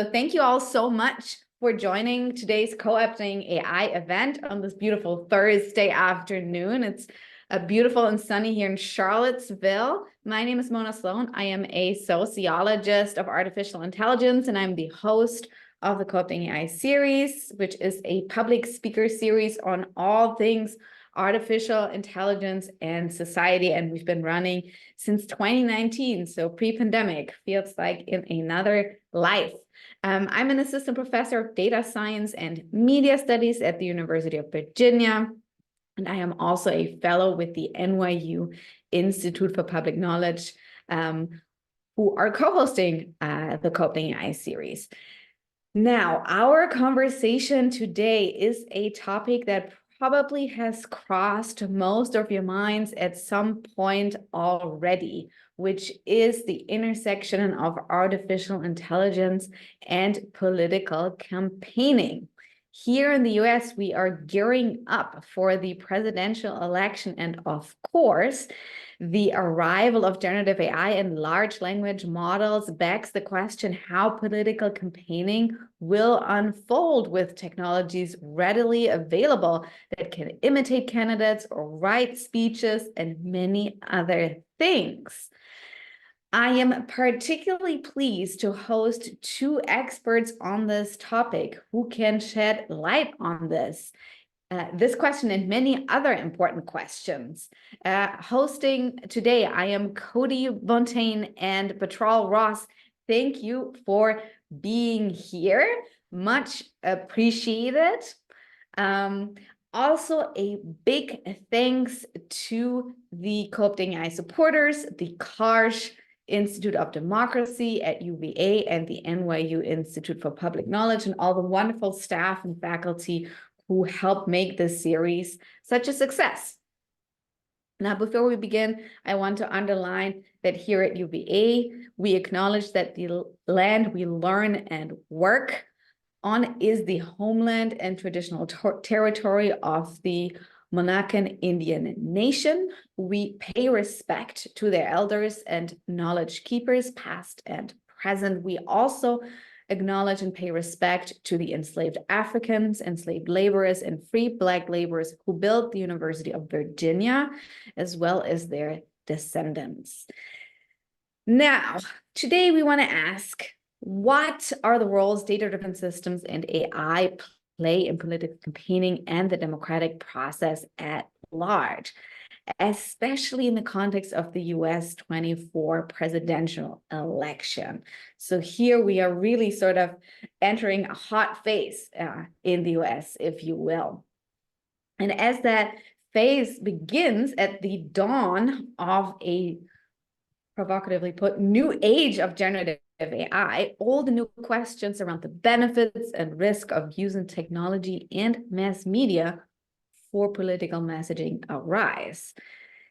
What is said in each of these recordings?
Thank you all so much for joining today's Co-Opting AI event on this beautiful Thursday afternoon. It's beautiful and sunny here in Charlottesville. My name is Mona Sloan. I am a sociologist of artificial intelligence, and I'm the host of the Co-Opting AI series, which is a public speaker series on all things artificial intelligence and society. And we've been running since 2019, so pre-pandemic, feels like in another life. I'm an assistant professor of data science and media studies at the University of Virginia, and I am also a fellow with the NYU Institute for Public Knowledge, who are co-hosting the Co-Opting AI series. Now, our conversation today is a topic that probably has crossed most of your minds at some point already, which is the intersection of artificial intelligence and political campaigning. Here in the US, we are gearing up for the presidential election, and of course, the arrival of generative AI and large language models begs the question how political campaigning will unfold with technologies readily available that can imitate candidates or write speeches and many other things. I am particularly pleased to host two experts on this topic who can shed light on this question and many other important questions. Hosting today, I am Cody Bontain and Batral Ross. Thank you for being here. Much appreciated. Also, a big thanks to the Co-Opting AI supporters, the Karsh Institute of Democracy at UVA and the NYU Institute for Public Knowledge, and all the wonderful staff and faculty who helped make this series such a success. Now, before we begin, I want to underline that here at UVA, we acknowledge that the land we learn and work on is the homeland and traditional territory of the Monacan Indian Nation. We pay respect to their elders and knowledge keepers, past and present. We also acknowledge and pay respect to the enslaved Africans, enslaved laborers, and free Black laborers who built the University of Virginia, as well as their descendants. Now, today we want to ask, what are the roles data-driven systems and AI play in political campaigning and the democratic process at large, especially in the context of the US 24 presidential election? So here we are really sort of entering a hot phase in the US, if you will. And as that phase begins at the dawn of a, provocatively put, new age of generative AI, all the new questions around the benefits and risk of using technology and mass media for political messaging arise.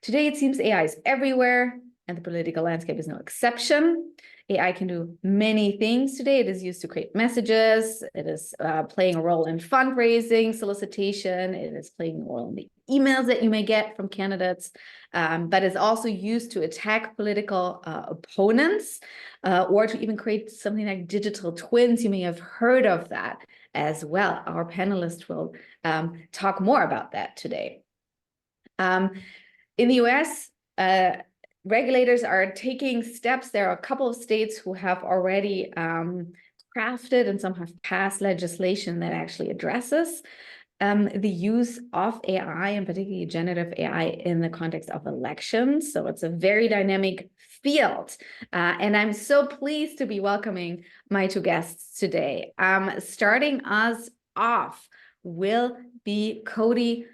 Today, it seems AI is everywhere, and the political landscape is no exception. AI can do many things today. It is used to create messages. It is playing a role in fundraising, solicitation. It is playing a role in the emails that you may get from candidates, but is also used to attack political opponents or to even create something like digital twins. You may have heard of that as well. Our panelists will talk more about that today. In the US, regulators are taking steps. There are a couple of states who have already crafted and some have passed legislation that actually addresses the use of AI, and particularly generative AI, in the context of elections. So it's a very dynamic field. And I'm so pleased to be welcoming my two guests today. Starting us off will be Cody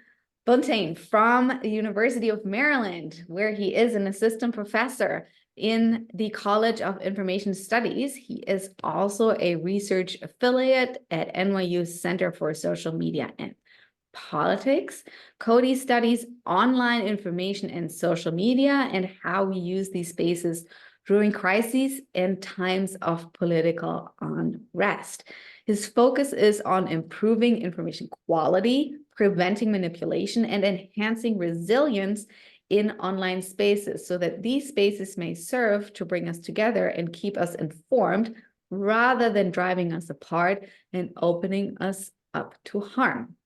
Bontain from the University of Maryland, where he is an assistant professor in the College of Information Studies. He is also a research affiliate at NYU's Center for Social Media and Politics. Cody studies online information and social media and how we use these spaces during crises and times of political unrest. His focus is on improving information quality, preventing manipulation, and enhancing resilience in online spaces so that these spaces may serve to bring us together and keep us informed rather than driving us apart and opening us up to harm.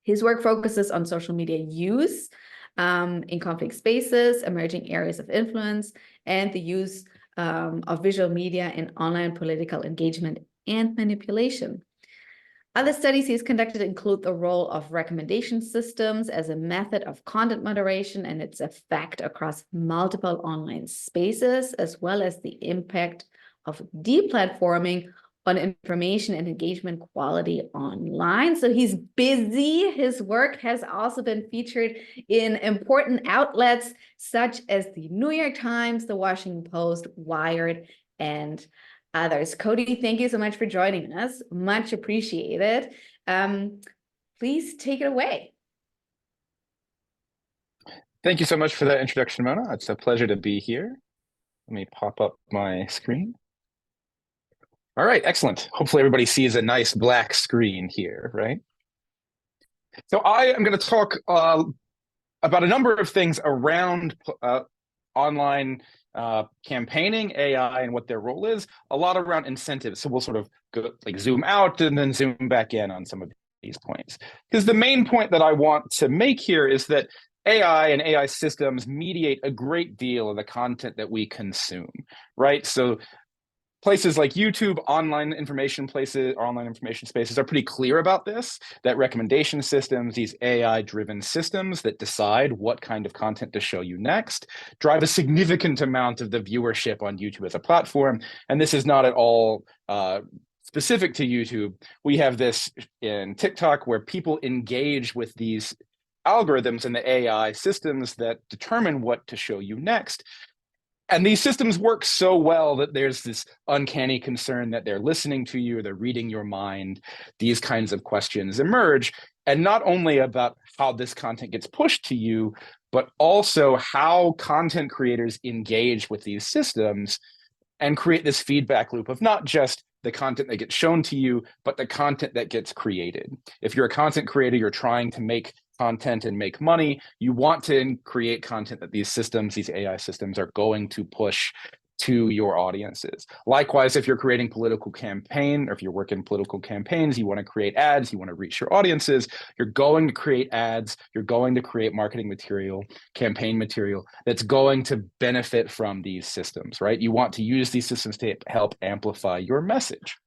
His work focuses on social media use in conflict spaces, emerging areas of influence, and the use of visual media in online political engagement and manipulation. Other studies he's conducted include the role of recommendation systems as a method of content moderation and its effect across multiple online spaces, as well as the impact of deplatforming on information and engagement quality online. So he's busy. His work has also been featured in important outlets such as the New York Times, the Washington Post, Wired, and others. Cody, thank you so much for joining us. Much appreciated. Please take it away. Thank you so much for that introduction, Mona. It's a pleasure to be here. Let me pop up my screen. All right, excellent. Hopefully everybody sees a nice black screen here, right? So I am going to talk about a number of things around online campaigning, AI, and what their role is, a lot around incentives. So we'll sort of go, like, zoom out and then zoom back in on some of these points. Because the main point that I want to make here is that AI and AI systems mediate a great deal of the content that we consume, right? So places like YouTube, online information places, or online information spaces are pretty clear about this, that recommendation systems, these AI-driven systems that decide what kind of content to show you next, drive a significant amount of the viewership on YouTube as a platform. And this is not at all specific to YouTube. We have this in TikTok where people engage with these algorithms and the AI systems that determine what to show you next. And these systems work so well that there's this uncanny concern that they're listening to you, they're reading your mind. These kinds of questions emerge, and not only about how this content gets pushed to you, but also how content creators engage with these systems and create this feedback loop of not just the content that gets shown to you, but the content that gets created. If you're a content creator, you're trying to make content and make money, you want to create content that these systems, these AI systems, are going to push to your audiences. Likewise, if you're creating political campaign, or if you're working political campaigns, you want to create ads, you want to reach your audiences, you're going to create ads, you're going to create marketing material, campaign material that's going to benefit from these systems, right? You want to use these systems to help amplify your message.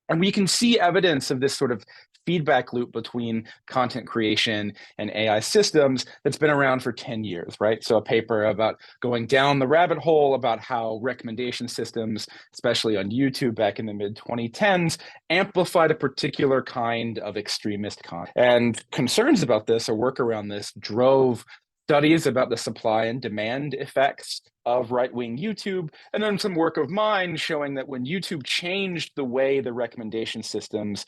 And we can see evidence of this sort of feedback loop between content creation and AI systems that's been around for 10 years, right? So a paper about going down the rabbit hole about how recommendation systems, especially on YouTube back in the mid-2010s, amplified a particular kind of extremist content. And concerns about this, or work around this, drove studies about the supply and demand effects of right-wing YouTube, and then some work of mine showing that when YouTube changed the way the recommendation systems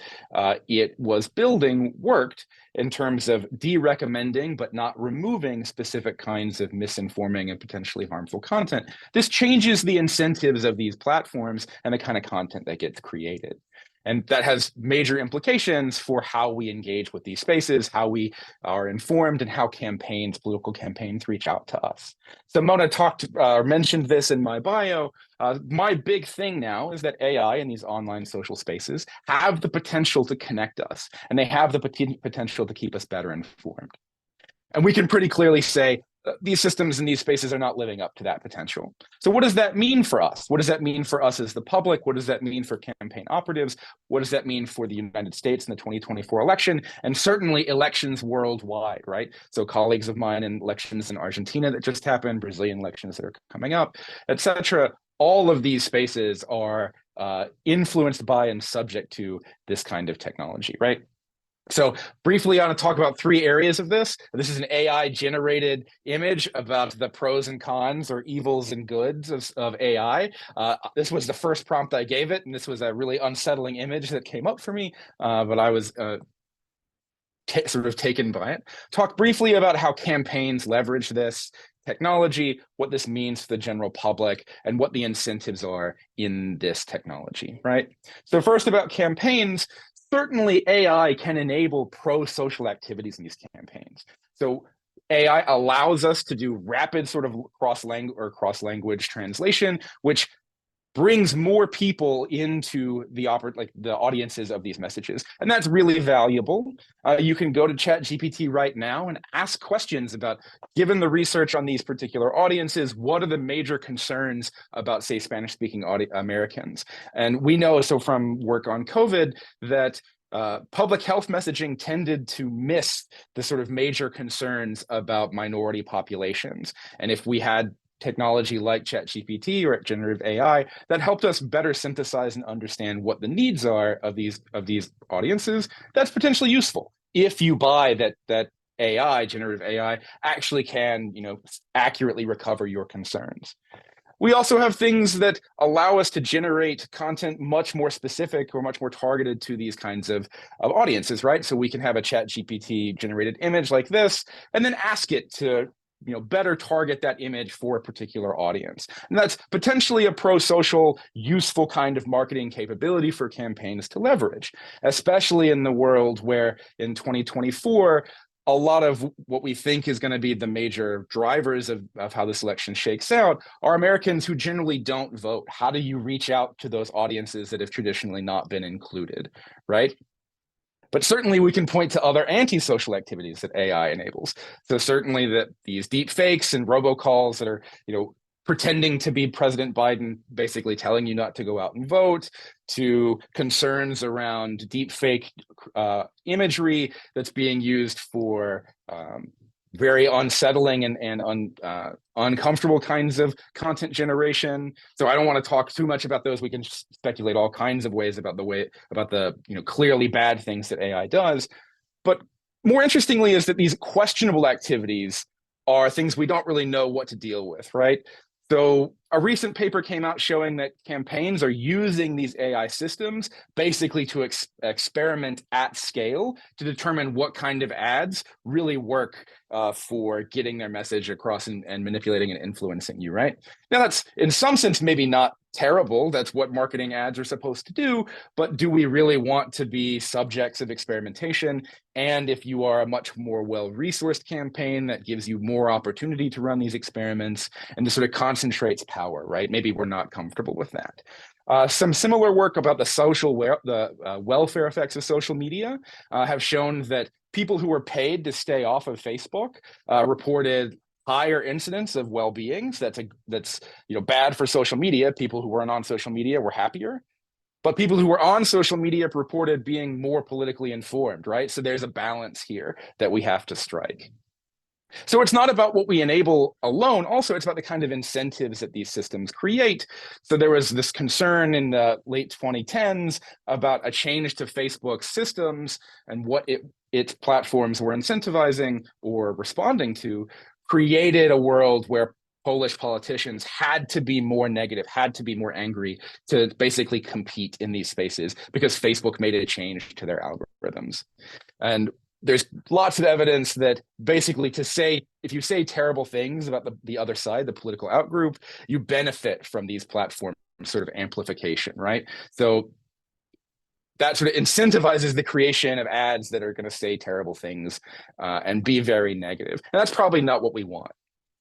it was building worked in terms of de-recommending but not removing specific kinds of misinforming and potentially harmful content, this changes the incentives of these platforms and the kind of content that gets created. And that has major implications for how we engage with these spaces, how we are informed, and how campaigns, political campaigns, reach out to us. So Mona mentioned this in my bio. My big thing now is that AI and these online social spaces have the potential to connect us, and they have the potential to keep us better informed. And we can pretty clearly say these systems and these spaces are not living up to that potential. So what does that mean for us? What does that mean for us as the public? What does that mean for campaign operatives? What does that mean for the United States in the 2024 election? And certainly elections worldwide, right? So colleagues of mine in elections in Argentina that just happened, Brazilian elections that are coming up, etc. All of these spaces are influenced by and subject to this kind of technology, right? So briefly, I want to talk about 3 areas of this. This is an AI-generated image about the pros and cons, or evils and goods of AI. This was the first prompt I gave it, and this was a really unsettling image that came up for me, but I was sort of taken by it. Talk briefly about how campaigns leverage this technology, what this means to the general public, and what the incentives are in this technology, right? So first, about campaigns. Certainly AI can enable pro-social activities in these campaigns. So AI allows us to do rapid sort of cross-language translation, which brings more people into the audiences of these messages, and that's really valuable. You can go to ChatGPT right now and ask questions about, given the research on these particular audiences, what are the major concerns about, say, Spanish-speaking Americans? And we know, so from work on COVID, that public health messaging tended to miss the sort of major concerns about minority populations. And if we had technology like ChatGPT or generative AI that helped us better synthesize and understand what the needs are of these audiences, that's potentially useful if you buy that AI, generative AI, actually can, accurately recover your concerns. We also have things that allow us to generate content much more specific or much more targeted to these kinds of audiences, right? So we can have a ChatGPT generated image like this, and then ask it to better target that image for a particular audience. And that's potentially a pro-social, useful kind of marketing capability for campaigns to leverage, especially in the world where in 2024, a lot of what we think is going to be the major drivers of how this election shakes out are Americans who generally don't vote. How do you reach out to those audiences that have traditionally not been included, right? But certainly we can point to other antisocial activities that AI enables. So certainly that these deep fakes and robocalls that are, pretending to be President Biden, basically telling you not to go out and vote, to concerns around deep fake imagery that's being used for very unsettling and uncomfortable kinds of content generation. So I don't want to talk too much about those. We can speculate all kinds of ways about the clearly bad things that AI does. But more interestingly is that these questionable activities are things we don't really know what to deal with, right? So a recent paper came out showing that campaigns are using these AI systems basically to experiment at scale to determine what kind of ads really work for getting their message across and manipulating and influencing you, right? Now that's in some sense maybe not terrible. That's what marketing ads are supposed to do. But do we really want to be subjects of experimentation? And if you are a much more well-resourced campaign that gives you more opportunity to run these experiments and to sort of concentrates power, right? Maybe we're not comfortable with that. Some similar work about the welfare effects of social media have shown that people who were paid to stay off of Facebook reported higher incidence of well-being. So that's bad for social media. People who weren't on social media were happier. But people who were on social media reported being more politically informed, right? So there's a balance here that we have to strike. So it's not about what we enable alone. Also, it's about the kind of incentives that these systems create. So there was this concern in the late 2010s about a change to Facebook's systems and what its platforms were incentivizing or responding to, created a world where Polish politicians had to be more negative, had to be more angry to basically compete in these spaces because Facebook made a change to their algorithms. And there's lots of evidence that basically if you say terrible things about the other side, the political outgroup, you benefit from these platforms sort of amplification, right? So that sort of incentivizes the creation of ads that are going to say terrible things and be very negative. And that's probably not what we want.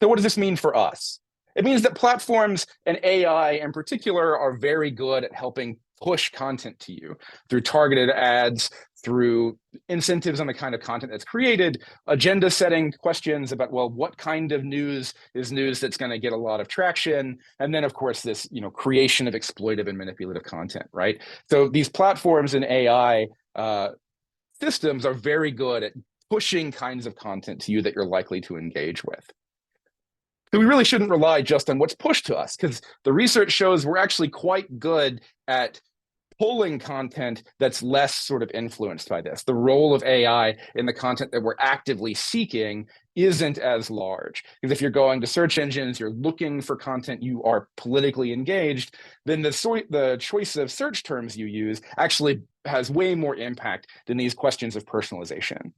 So what does this mean for us? It means that platforms and AI in particular are very good at helping push content to you through targeted ads, through incentives on the kind of content that's created, agenda setting questions about, well, what kind of news is news that's going to get a lot of traction? And then, of course, this creation of exploitive and manipulative content, right? So these platforms and AI systems are very good at pushing kinds of content to you that you're likely to engage with. So we really shouldn't rely just on what's pushed to us, because the research shows we're actually quite good at pulling content that's less sort of influenced by this. The role of AI in the content that we're actively seeking isn't as large. Because if you're going to search engines, you're looking for content, you are politically engaged, then the choice of search terms you use actually has way more impact than these questions of personalization.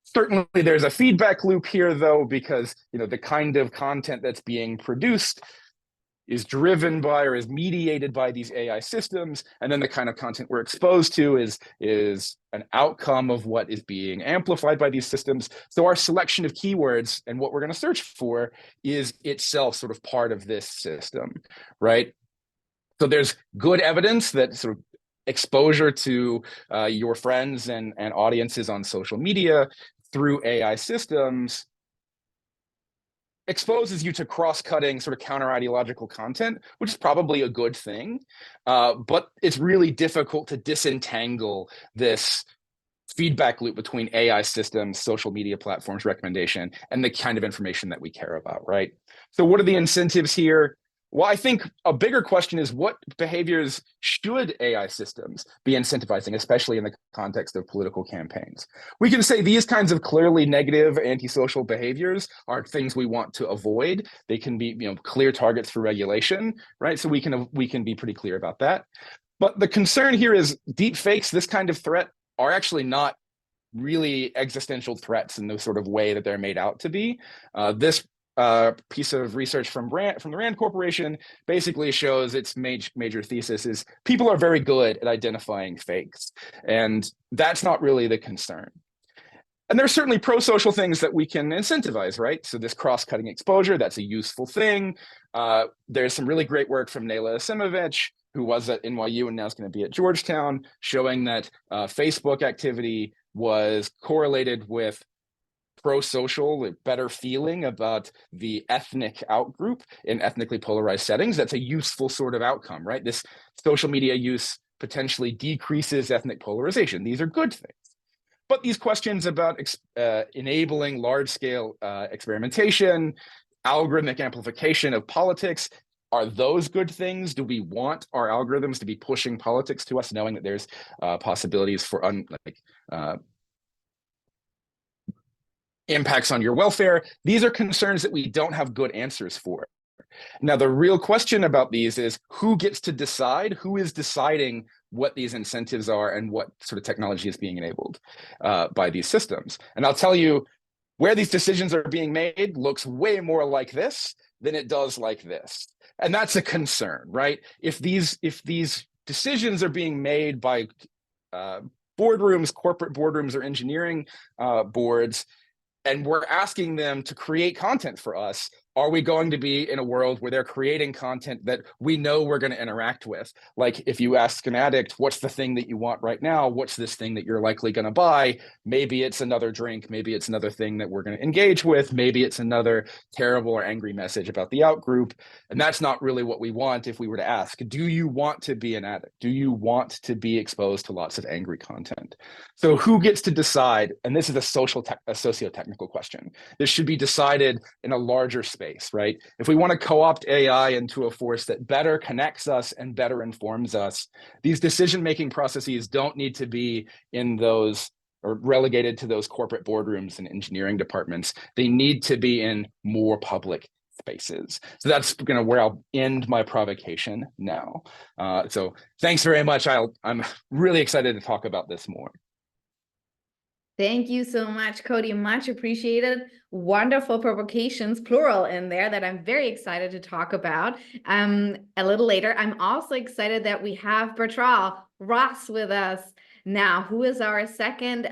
Certainly there's a feedback loop here, though, because the kind of content that's being produced is driven by or is mediated by these AI systems, and then the kind of content we're exposed to is an outcome of what is being amplified by these systems. So our selection of keywords and what we're going to search for is itself sort of part of this system, right? So there's good evidence that sort of exposure to your friends and audiences on social media through AI systems exposes you to cross-cutting sort of counter-ideological content, which is probably a good thing. But it's really difficult to disentangle this feedback loop between AI systems, social media platforms, recommendation, and the kind of information that we care about, right? So what are the incentives here? Well, I think a bigger question is what behaviors should AI systems be incentivizing, especially in the context of political campaigns? We can say these kinds of clearly negative antisocial behaviors are things we want to avoid. They can be, clear targets for regulation, right? So we can be pretty clear about that. But the concern here is deep fakes, this kind of threat, are actually not really existential threats in the sort of way that they're made out to be. This piece of research from the Rand Corporation basically shows its major thesis is people are very good at identifying fakes, and that's not really the concern. And there's certainly pro-social things that we can incentivize, right? So this cross-cutting exposure, that's a useful thing. There's some really great work from Nela Asimovich, who was at NYU and now is going to be at Georgetown, showing that Facebook activity was correlated with pro-social, better feeling about the ethnic outgroup in ethnically polarized settings. That's a useful sort of outcome, right? This social media use potentially decreases ethnic polarization. These are good things. But these questions about enabling large-scale experimentation, algorithmic amplification of politics, are those good things? Do we want our algorithms to be pushing politics to us, knowing that there's possibilities for impacts on your welfare? These are concerns that we don't have good answers for. Now, the real question about these is who gets to decide, who is deciding what these incentives are and what sort of technology is being enabled by these systems. And I'll tell you, where these decisions are being made looks way more like this than it does like this. And that's a concern, right? If these decisions are being made by boardrooms, corporate boardrooms, or engineering boards, and we're asking them to create content for us, are we going to be in a world where they're creating content that we know we're going to interact with? Like if you ask an addict, what's the thing that you want right now? What's this thing that you're likely going to buy? Maybe it's another drink. Maybe it's another thing that we're going to engage with. Maybe it's another terrible or angry message about the outgroup. And that's not really what we want if we were to ask, do you want to be an addict? Do you want to be exposed to lots of angry content? So who gets to decide? And this is a socio-technical question. This should be decided in a larger space. Right? If we want to co-opt AI into a force that better connects us and better informs us, these decision-making processes don't need to be in those or relegated to those corporate boardrooms and engineering departments. They need to be in more public spaces. So that's where I'll end my provocation now. So thanks very much. I'm really excited to talk about this more. Thank you so much, Cody. Much appreciated. Wonderful provocations, plural in there, that I'm very excited to talk about a little later. I'm also excited that we have Bertrand Ross with us now, who is our second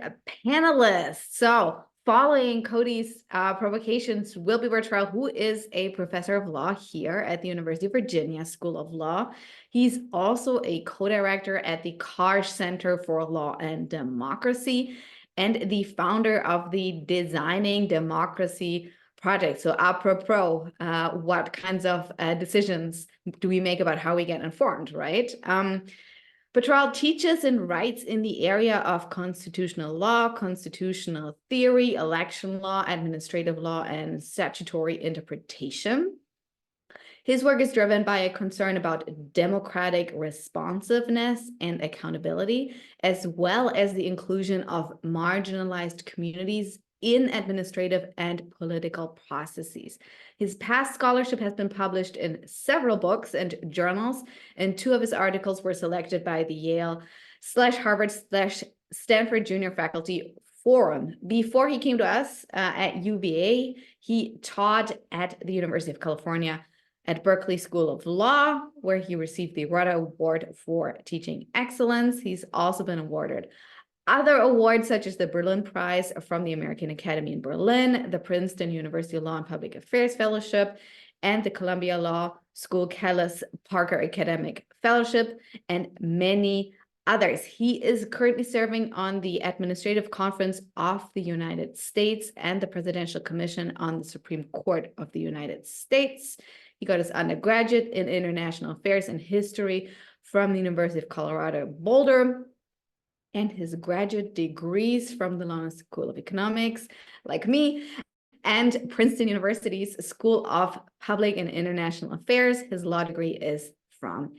panelist. So following Cody's provocations will be Bertrand, who is a professor of law here at the University of Virginia School of Law. He's also a co-director at the Karsh Center for Law and Democracy, and the founder of the Designing Democracy project. So apropos, what kinds of decisions do we make about how we get informed, right? Bertrand teaches and writes in the area of constitutional law, constitutional theory, election law, administrative law, and statutory interpretation. His work is driven by a concern about democratic responsiveness and accountability, as well as the inclusion of marginalized communities in administrative and political processes. His past scholarship has been published in several books and journals, and 2 of his articles were selected by the Yale/Harvard/Stanford Junior Faculty Forum. Before he came to us at UVA, he taught at the University of California at Berkeley School of Law, where he received the Rota Award for Teaching Excellence. He's also been awarded other awards such as the Berlin Prize from the American Academy in Berlin, the Princeton University Law and Public Affairs Fellowship, and the Columbia Law School Kellis Parker Academic Fellowship, and many others. He is currently serving on the Administrative Conference of the United States and the Presidential Commission on the Supreme Court of the United States. He got his undergraduate in International Affairs and History from the University of Colorado Boulder, and his graduate degrees from the London School of Economics, like me, and Princeton University's School of Public and International Affairs. His law degree is from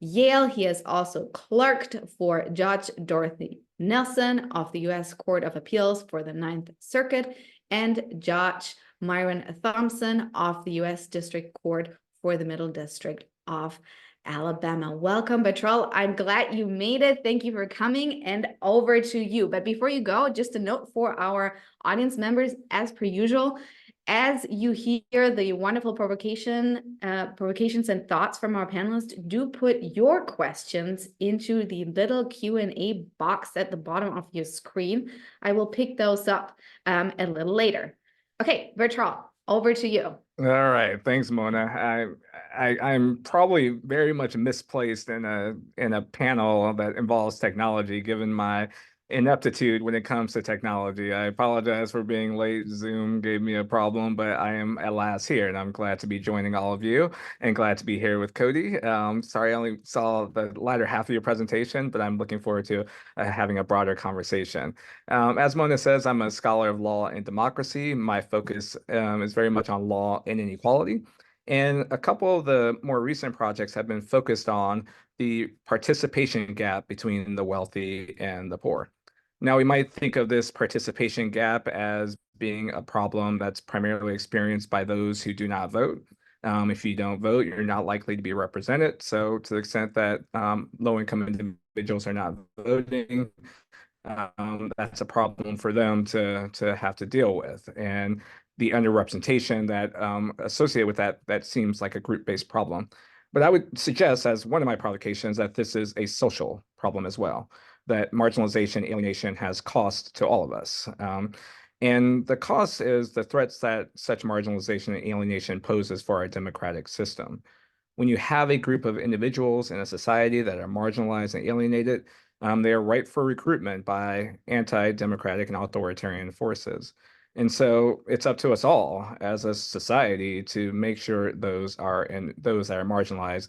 Yale. He has also clerked for Judge Dorothy Nelson of the U.S. Court of Appeals for the Ninth Circuit and Judge Myron Thompson of the U.S. District Court for the Middle District of Alabama. Welcome, Bertrand. I'm glad you made it. Thank you for coming, and over to you. But before you go, just a note for our audience members, as per usual, as you hear the wonderful provocations and thoughts from our panelists, do put your questions into the little Q&A box at the bottom of your screen. I will pick those up a little later. Okay, Bertrand, over to you. All right, thanks, Mona. I'm probably very much misplaced in a panel that involves technology, given my ineptitude when it comes to technology. I apologize for being late. Zoom gave me a problem, but I am at last here, and I'm glad to be joining all of you and glad to be here with Cody. Sorry, I only saw the latter half of your presentation, but I'm looking forward to having a broader conversation. As Mona says, I'm a scholar of law and democracy. My focus is very much on law and inequality. And a couple of the more recent projects have been focused on the participation gap between the wealthy and the poor. Now, we might think of this participation gap as being a problem that's primarily experienced by those who do not vote. If you don't vote, you're not likely to be represented. So to the extent that low-income individuals are not voting, that's a problem for them to have to deal with. And the underrepresentation that associated with that seems like a group-based problem. But I would suggest, as one of my provocations, that this is a social problem as well, that marginalization, alienation has cost to all of us. And the cost is the threats that such marginalization and alienation poses for our democratic system. When you have a group of individuals in a society that are marginalized and alienated, they are ripe for recruitment by anti-democratic and authoritarian forces. And so it's up to us all as a society to make sure those that are marginalized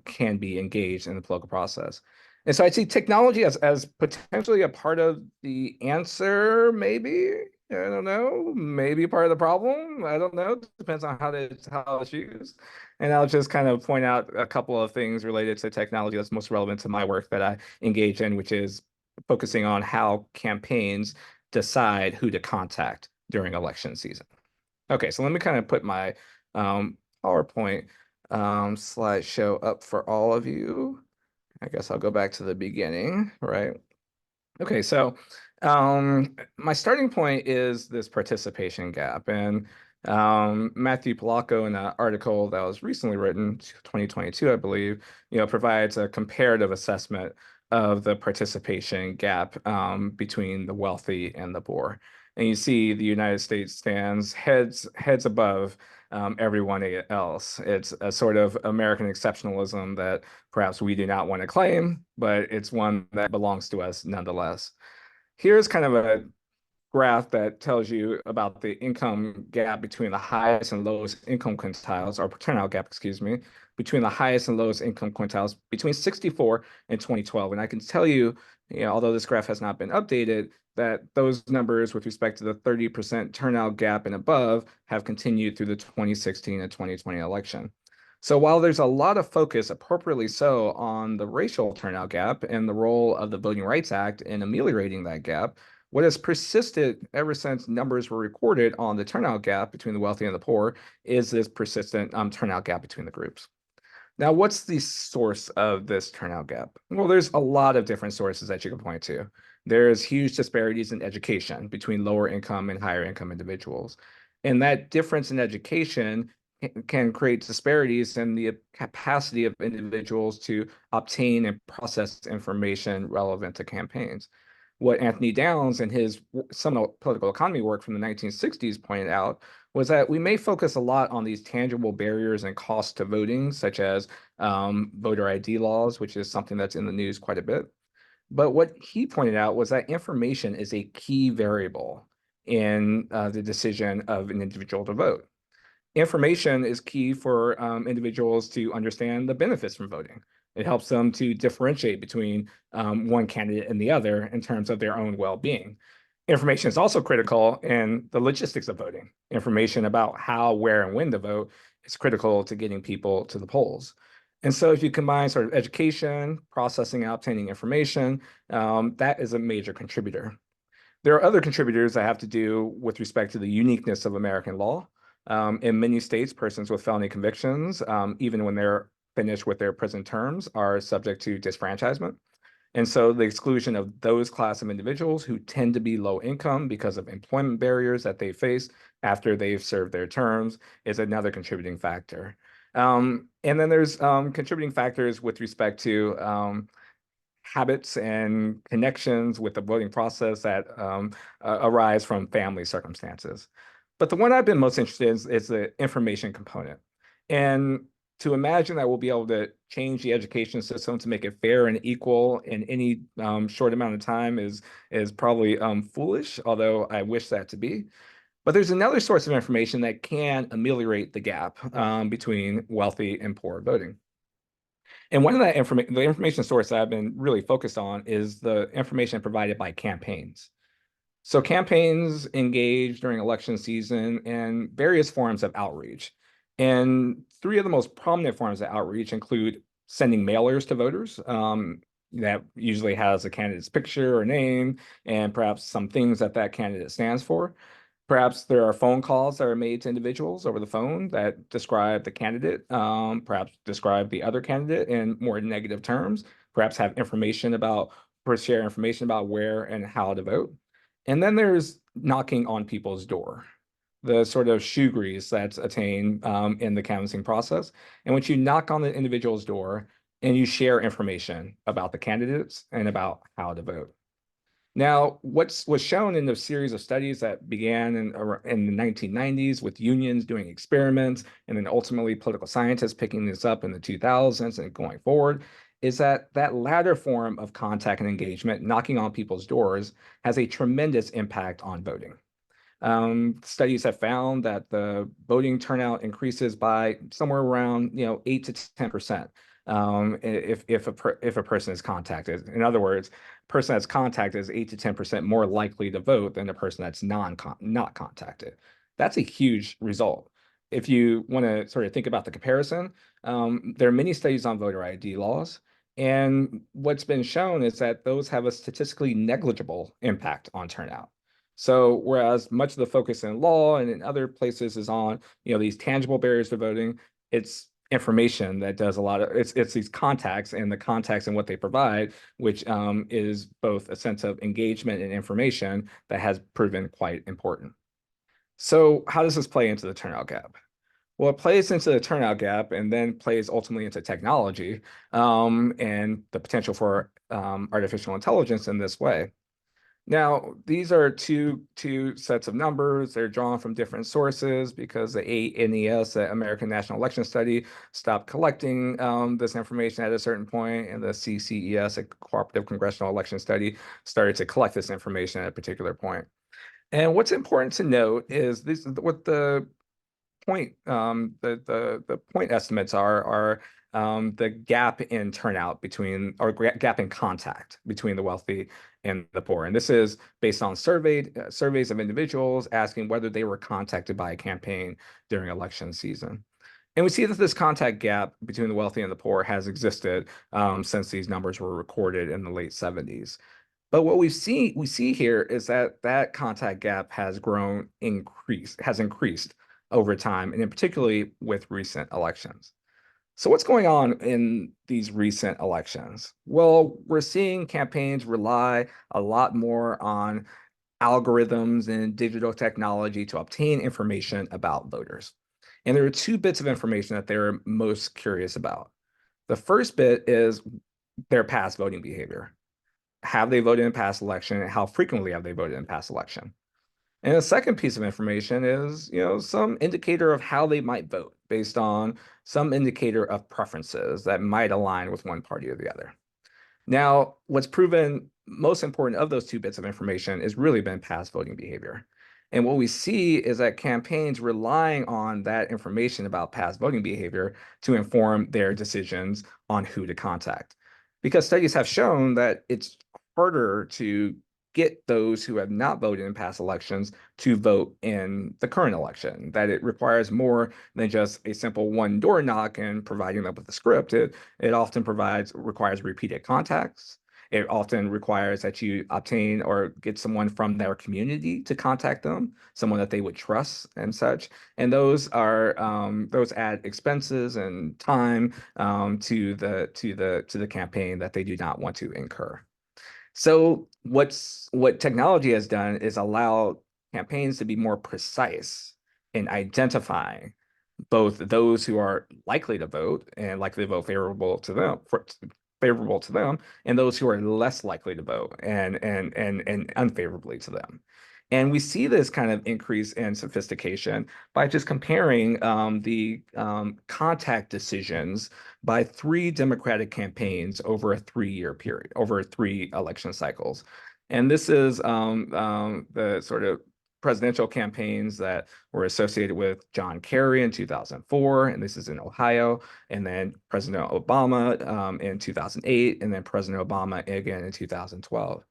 can be engaged in the political process. And so I see technology as potentially a part of the answer, maybe. I don't know, maybe part of the problem. I don't know. It depends on how it's used. And I'll just kind of point out a couple of things related to technology that's most relevant to my work that I engage in, which is focusing on how campaigns decide who to contact during election season. Okay, so let me kind of put my PowerPoint slideshow up for all of you. I guess I'll go back to the beginning, right? Okay, so my starting point is this participation gap. And Matthew Polacco, in an article that was recently written, 2022, I believe, provides a comparative assessment of the participation gap between the wealthy and the poor. And you see the United States stands heads above everyone else. It's a sort of American exceptionalism that perhaps we do not want to claim, but it's one that belongs to us nonetheless. Here's kind of a graph that tells you about the income gap between the highest and lowest income quintiles, or turnout gap, excuse me, between the highest and lowest income quintiles between 64 and 2012. And I can tell you, although this graph has not been updated, that those numbers with respect to the 30% turnout gap and above have continued through the 2016 and 2020 election. So while there's a lot of focus, appropriately so, on the racial turnout gap and the role of the Voting Rights Act in ameliorating that gap, what has persisted ever since numbers were recorded on the turnout gap between the wealthy and the poor is this persistent turnout gap between the groups. Now, what's the source of this turnout gap? Well, there's a lot of different sources that you can point to. There's huge disparities in education between lower income and higher income individuals. And that difference in education can create disparities in the capacity of individuals to obtain and process information relevant to campaigns. What Anthony Downs and his seminal political economy work from the 1960s pointed out was that we may focus a lot on these tangible barriers and costs to voting, such as voter ID laws, which is something that's in the news quite a bit. But what he pointed out was that information is a key variable in the decision of an individual to vote. Information is key for individuals to understand the benefits from voting. It helps them to differentiate between one candidate and the other in terms of their own well-being. Information is also critical in the logistics of voting. Information about how, where, and when to vote is critical to getting people to the polls. And so if you combine sort of education, processing, and obtaining information, that is a major contributor. There are other contributors that have to do with respect to the uniqueness of American law. In many states, persons with felony convictions, even when they're finished with their prison terms, are subject to disfranchisement. And so the exclusion of those class of individuals who tend to be low income because of employment barriers that they face after they've served their terms is another contributing factor. And then there's contributing factors with respect to habits and connections with the voting process that arise from family circumstances. But the one I've been most interested in is the information component. And to imagine that we'll be able to change the education system to make it fair and equal in any short amount of time is probably foolish, although I wish that to be. But there's another source of information that can ameliorate the gap between wealthy and poor voting. And one of the information source that I've been really focused on is the information provided by campaigns. So campaigns engage during election season in various forms of outreach. And three of the most prominent forms of outreach include sending mailers to voters, that usually has a candidate's picture or name, and perhaps some things that that candidate stands for. Perhaps there are phone calls that are made to individuals over the phone that describe the candidate, perhaps describe the other candidate in more negative terms, perhaps have information about, or share information about where and how to vote. And then there's knocking on people's door, the sort of shoe grease that's attained in the canvassing process. And once you knock on the individual's door and you share information about the candidates and about how to vote. Now, what was shown in the series of studies that began in the 1990s with unions doing experiments and then ultimately political scientists picking this up in the 2000s and going forward is that that latter form of contact and engagement, knocking on people's doors, has a tremendous impact on voting. Studies have found that the voting turnout increases by somewhere around 8 to 10%. If a person is contacted. In other words, a person that's contacted is 8 to 10% more likely to vote than a person that's not contacted. That's a huge result. If you want to sort of think about the comparison, there are many studies on voter ID laws. And what's been shown is that those have a statistically negligible impact on turnout. So whereas much of the focus in law and in other places is on these tangible barriers to voting, it's information that does a lot of it's these contacts and the contacts and what they provide, which is both a sense of engagement and information that has proven quite important. So how does this play into the turnout gap? Well, it plays into the turnout gap and then plays ultimately into technology and the potential for artificial intelligence in this way. Now, these are two sets of numbers. They're drawn from different sources because the ANES, the American National Election Study, stopped collecting this information at a certain point, and the CCES, a Cooperative Congressional Election Study, started to collect this information at a particular point. And what's important to note is what the point the point estimates are the gap in turnout between, or gap in contact between the wealthy and the poor. And this is based on surveys of individuals asking whether they were contacted by a campaign during election season. And we see that this contact gap between the wealthy and the poor has existed since these numbers were recorded in the late 70s. But what we see here is that that contact gap has increased over time, and in particularly with recent elections. So what's going on in these recent elections? Well, we're seeing campaigns rely a lot more on algorithms and digital technology to obtain information about voters. And there are two bits of information that they're most curious about. The first bit is their past voting behavior. have they voted in past election, and how frequently have they voted in past election? And the second piece of information is, some indicator of how they might vote based on some indicator of preferences that might align with one party or the other. Now, what's proven most important of those two bits of information has really been past voting behavior. And what we see is that campaigns relying on that information about past voting behavior to inform their decisions on who to contact. Because studies have shown that it's harder to get those who have not voted in past elections to vote in the current election, that it requires more than just a simple one door knock and providing them with a script. It often requires repeated contacts. It often requires that you obtain or get someone from their community to contact them, someone that they would trust and such. And those add expenses and time to the campaign that they do not want to incur. So what technology has done is allow campaigns to be more precise in identifying both those who are likely to vote and likely to vote favorable to them, and those who are less likely to vote and unfavorably to them. And we see this kind of increase in sophistication by just comparing the contact decisions by 3 Democratic campaigns over a 3-year period, over 3 election cycles. And this is the sort of presidential campaigns that were associated with John Kerry in 2004, and this is in Ohio, and then President Obama in 2008, and then President Obama again in 2012.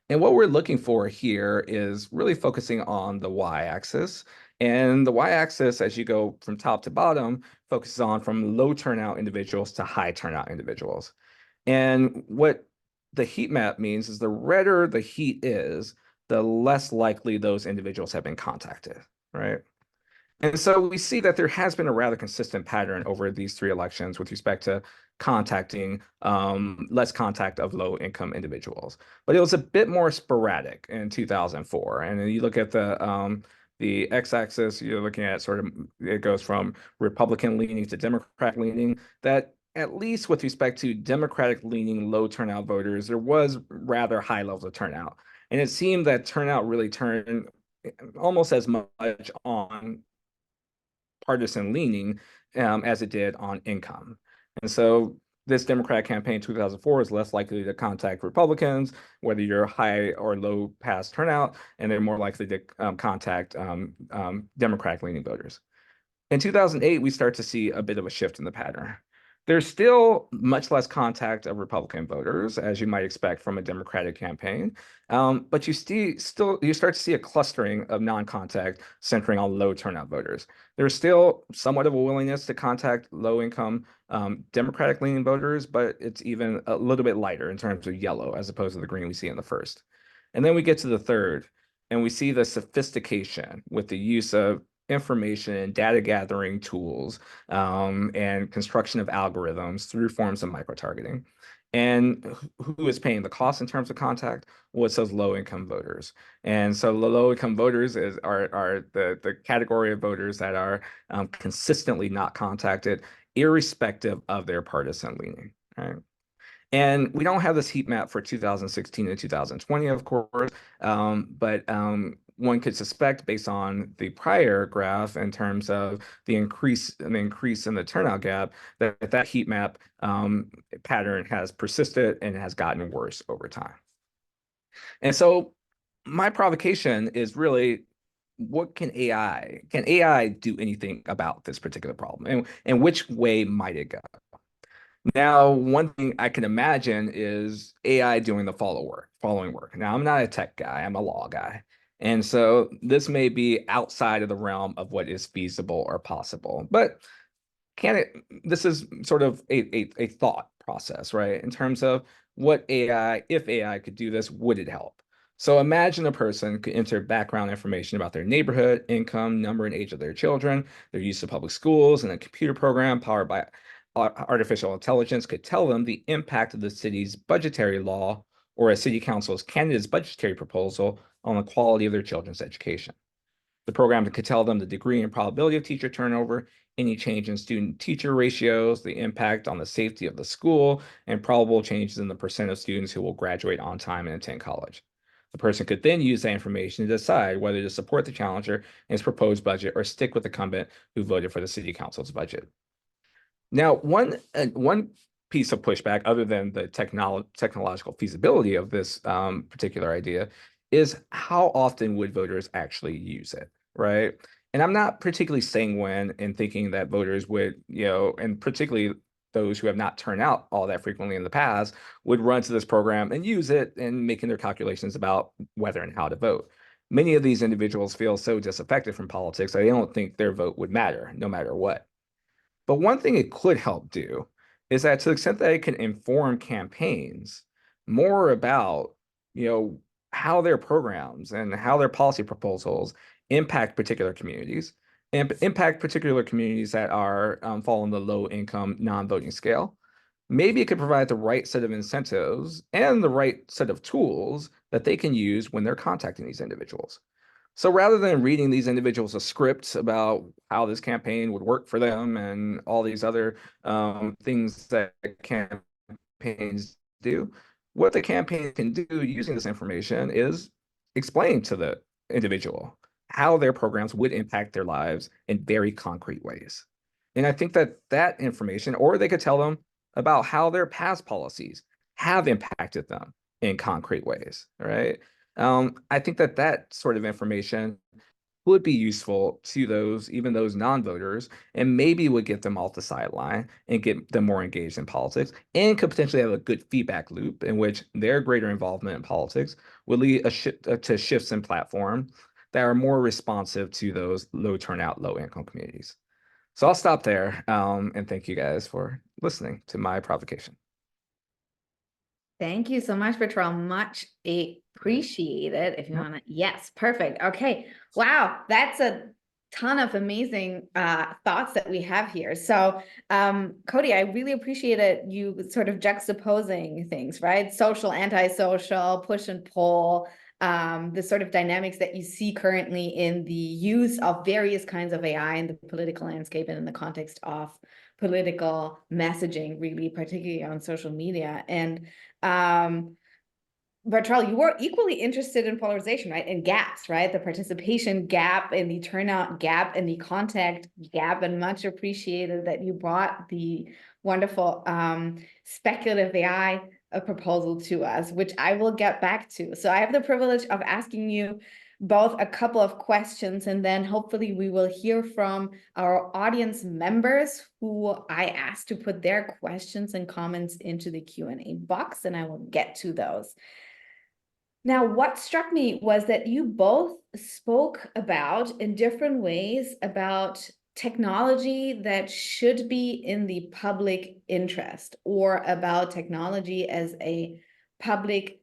And what we're looking for here is really focusing on the y-axis. And the y-axis, as you go from top to bottom, focuses on from low turnout individuals to high turnout individuals. And what the heat map means is the redder the heat is, the less likely those individuals have been contacted, right? And so we see that there has been a rather consistent pattern over these 3 elections with respect to contacting less contact of low-income individuals. But it was a bit more sporadic in 2004. And then you look at the x-axis, you're looking at sort of, it goes from Republican leaning to Democrat leaning, that at least with respect to Democratic leaning low turnout voters, there was rather high levels of turnout. And it seemed that turnout really turned almost as much on partisan leaning as it did on income. And so this Democratic campaign in 2004 is less likely to contact Republicans, whether you're high or low past turnout, and they're more likely to contact Democratic leaning voters. In 2008, we start to see a bit of a shift in the pattern. There's still much less contact of Republican voters, as you might expect from a Democratic campaign, but you start to see a clustering of non-contact centering on low turnout voters. There's still somewhat of a willingness to contact low-income Democratic-leaning voters, but it's even a little bit lighter in terms of yellow as opposed to the green we see in the first. And then we get to the third, and we see the sophistication with the use of information and data gathering tools and construction of algorithms through forms of micro-targeting. And who is paying the cost in terms of contact? Well, it's those low-income voters. And so the low-income voters are the category of voters that are consistently not contacted, irrespective of their partisan leaning, right? And we don't have this heat map for 2016 and 2020, of course, but one could suspect based on the prior graph in terms of the increase in the turnout gap that heat map pattern has persisted and has gotten worse over time. And so my provocation is really, what can AI do anything about this particular problem, and which way might it go? Now, one thing I can imagine is AI doing the following work. Now, I'm not a tech guy, I'm a law guy. And so this may be outside of the realm of what is feasible or possible. But this is sort of a thought process, right? In terms of if AI could do this, would it help? So imagine a person could enter background information about their neighborhood, income, number, and age of their children, their use of public schools, and a computer program powered by artificial intelligence could tell them the impact of the city's budgetary law or a city council's candidate's budgetary proposal on the quality of their children's education. The program could tell them the degree and probability of teacher turnover, any change in student-teacher ratios, the impact on the safety of the school, and probable changes in the percent of students who will graduate on time and attend college. The person could then use that information to decide whether to support the challenger and his proposed budget or stick with the incumbent who voted for the city council's budget. Now, one piece of pushback, other than the technological feasibility of this particular idea, is how often would voters actually use it, right? And I'm not particularly sanguine in thinking that voters would, and particularly those who have not turned out all that frequently in the past, would run to this program and use it in making their calculations about whether and how to vote. Many of these individuals feel so disaffected from politics that they don't think their vote would matter, no matter what. But one thing it could help do is that to the extent that it can inform campaigns more about, how their programs and how their policy proposals impact particular communities and impact particular communities that are fall in the low income non-voting scale. Maybe it could provide the right set of incentives and the right set of tools that they can use when they're contacting these individuals. So rather than reading these individuals a script about how this campaign would work for them and all these other things that campaigns do, what the campaign can do using this information is explain to the individual how their programs would impact their lives in very concrete ways. And I think that that information, or they could tell them about how their past policies have impacted them in concrete ways, right? I think that that sort of information would be useful to even those non-voters, and maybe would get them off the sideline and get them more engaged in politics, and could potentially have a good feedback loop in which their greater involvement in politics will lead to shifts in platform that are more responsive to those low turnout, low income communities. So I'll stop there, and thank you guys for listening to my provocation. Thank you so much, Bertrell. Much appreciated. If you want to, yes, perfect. Okay. Wow, that's a ton of amazing thoughts that we have here. So, Cody, I really appreciated you sort of juxtaposing things, right? Social, antisocial, push and pull, the sort of dynamics that you see currently in the use of various kinds of AI in the political landscape and in the context of political messaging, really, particularly on social media. And Bertrell, you were equally interested in polarization, right? And gaps, right? The participation gap and the turnout gap and the contact gap, and much appreciated that you brought the wonderful speculative AI proposal to us, which I will get back to. So I have the privilege of asking you both a couple of questions, and then hopefully we will hear from our audience members who I asked to put their questions and comments into the Q&A box, and I will get to those. Now, what struck me was that you both spoke about, in different ways, about technology that should be in the public interest, or about technology as a public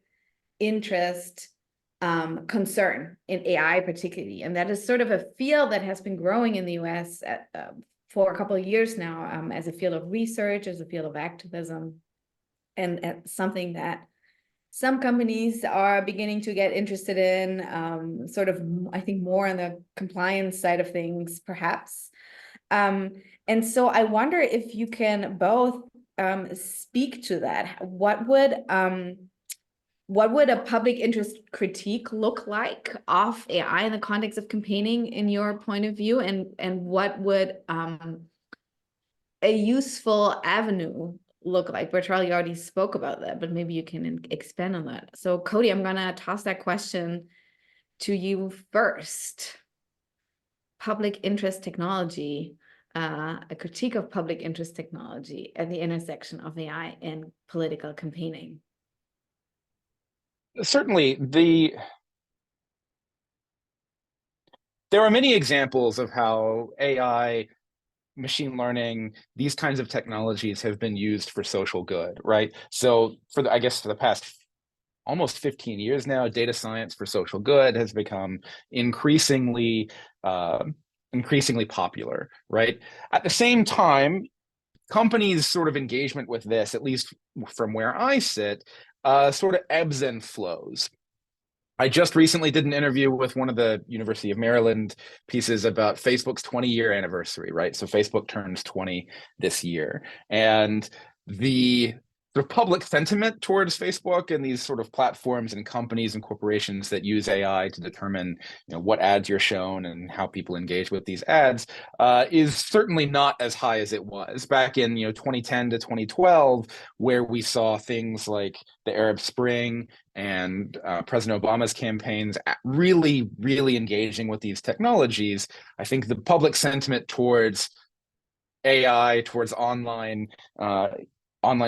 interest concern in AI particularly. And that is sort of a field that has been growing in the US for a couple of years now, as a field of research, as a field of activism, and something that some companies are beginning to get interested in, sort of, I think, more on the compliance side of things, perhaps. And so I wonder if you can both speak to that. What would a public interest critique look like of AI in the context of campaigning, in your point of view? And what would a useful avenue look like? Bertrell, you already spoke about that, but maybe you can expand on that. So Cody, I'm going to toss that question to you first. Public interest technology, a critique of public interest technology at the intersection of AI and political campaigning. Certainly, there are many examples of how AI, machine learning, these kinds of technologies have been used for social good, right? So I guess for the past almost 15 years now, data science for social good has become increasingly popular, right? At the same time, companies' sort of engagement with this, at least from where I sit, sort of ebbs and flows. I just recently did an interview with one of the University of Maryland pieces about Facebook's 20-year anniversary, right? So Facebook turns 20 this year. And the public sentiment towards Facebook and these sort of platforms and companies and corporations that use AI to determine, what ads you're shown and how people engage with these ads is certainly not as high as it was back in 2010 to 2012, where we saw things like the Arab Spring and President Obama's campaigns really, really engaging with these technologies. I think the public sentiment towards AI, towards online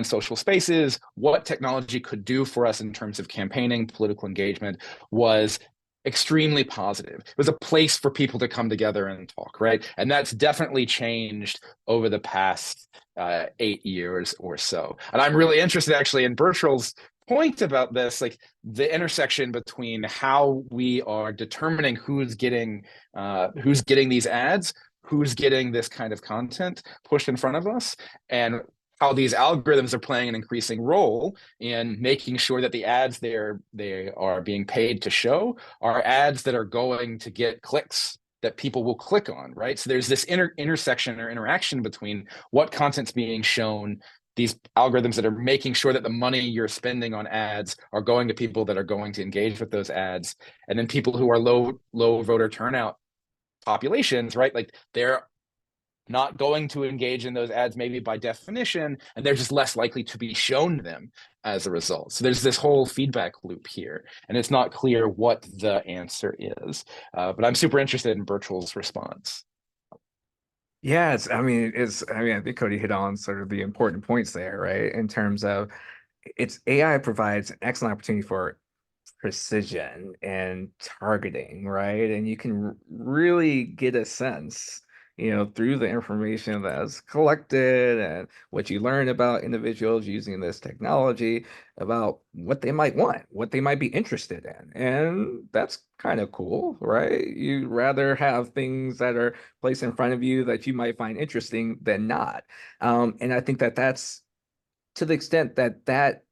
social spaces, what technology could do for us in terms of campaigning, political engagement, was extremely positive. It was a place for people to come together and talk, right? And that's definitely changed over the past 8 years or so. And I'm really interested actually in Bertrell's point about this, like the intersection between how we are determining who's getting these ads, who's getting this kind of content pushed in front of us, and how these algorithms are playing an increasing role in making sure that the ads they are being paid to show are ads that are going to get clicks that people will click on, right? So there's this intersection or interaction between what content's being shown, these algorithms that are making sure that the money you're spending on ads are going to people that are going to engage with those ads, and then people who are low voter turnout populations, right? Like they're not going to engage in those ads maybe by definition, and they're just less likely to be shown them as a result. So there's this whole feedback loop here, and it's not clear what the answer is. But I'm super interested in Bertrell's response. Yeah, I think Cody hit on sort of the important points there, right? In terms of AI provides an excellent opportunity for precision and targeting, right? And you can really get a sense, through the information that's collected and what you learn about individuals using this technology, about what they might want, what they might be interested in. And that's kind of cool, right? You'd rather have things that are placed in front of you that you might find interesting than not. And I think that that's to the extent that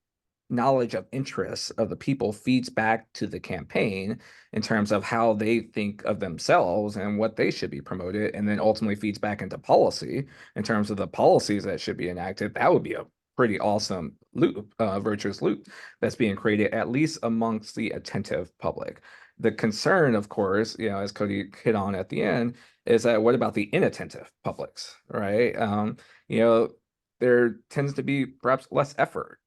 knowledge of interests of the people feeds back to the campaign in terms of how they think of themselves and what they should be promoted, and then ultimately feeds back into policy in terms of the policies that should be enacted. That would be a pretty awesome loop, virtuous loop that's being created, at least amongst the attentive public. The concern, of course, as Cody hit on at the end, is that what about the inattentive publics, right? There tends to be perhaps less effort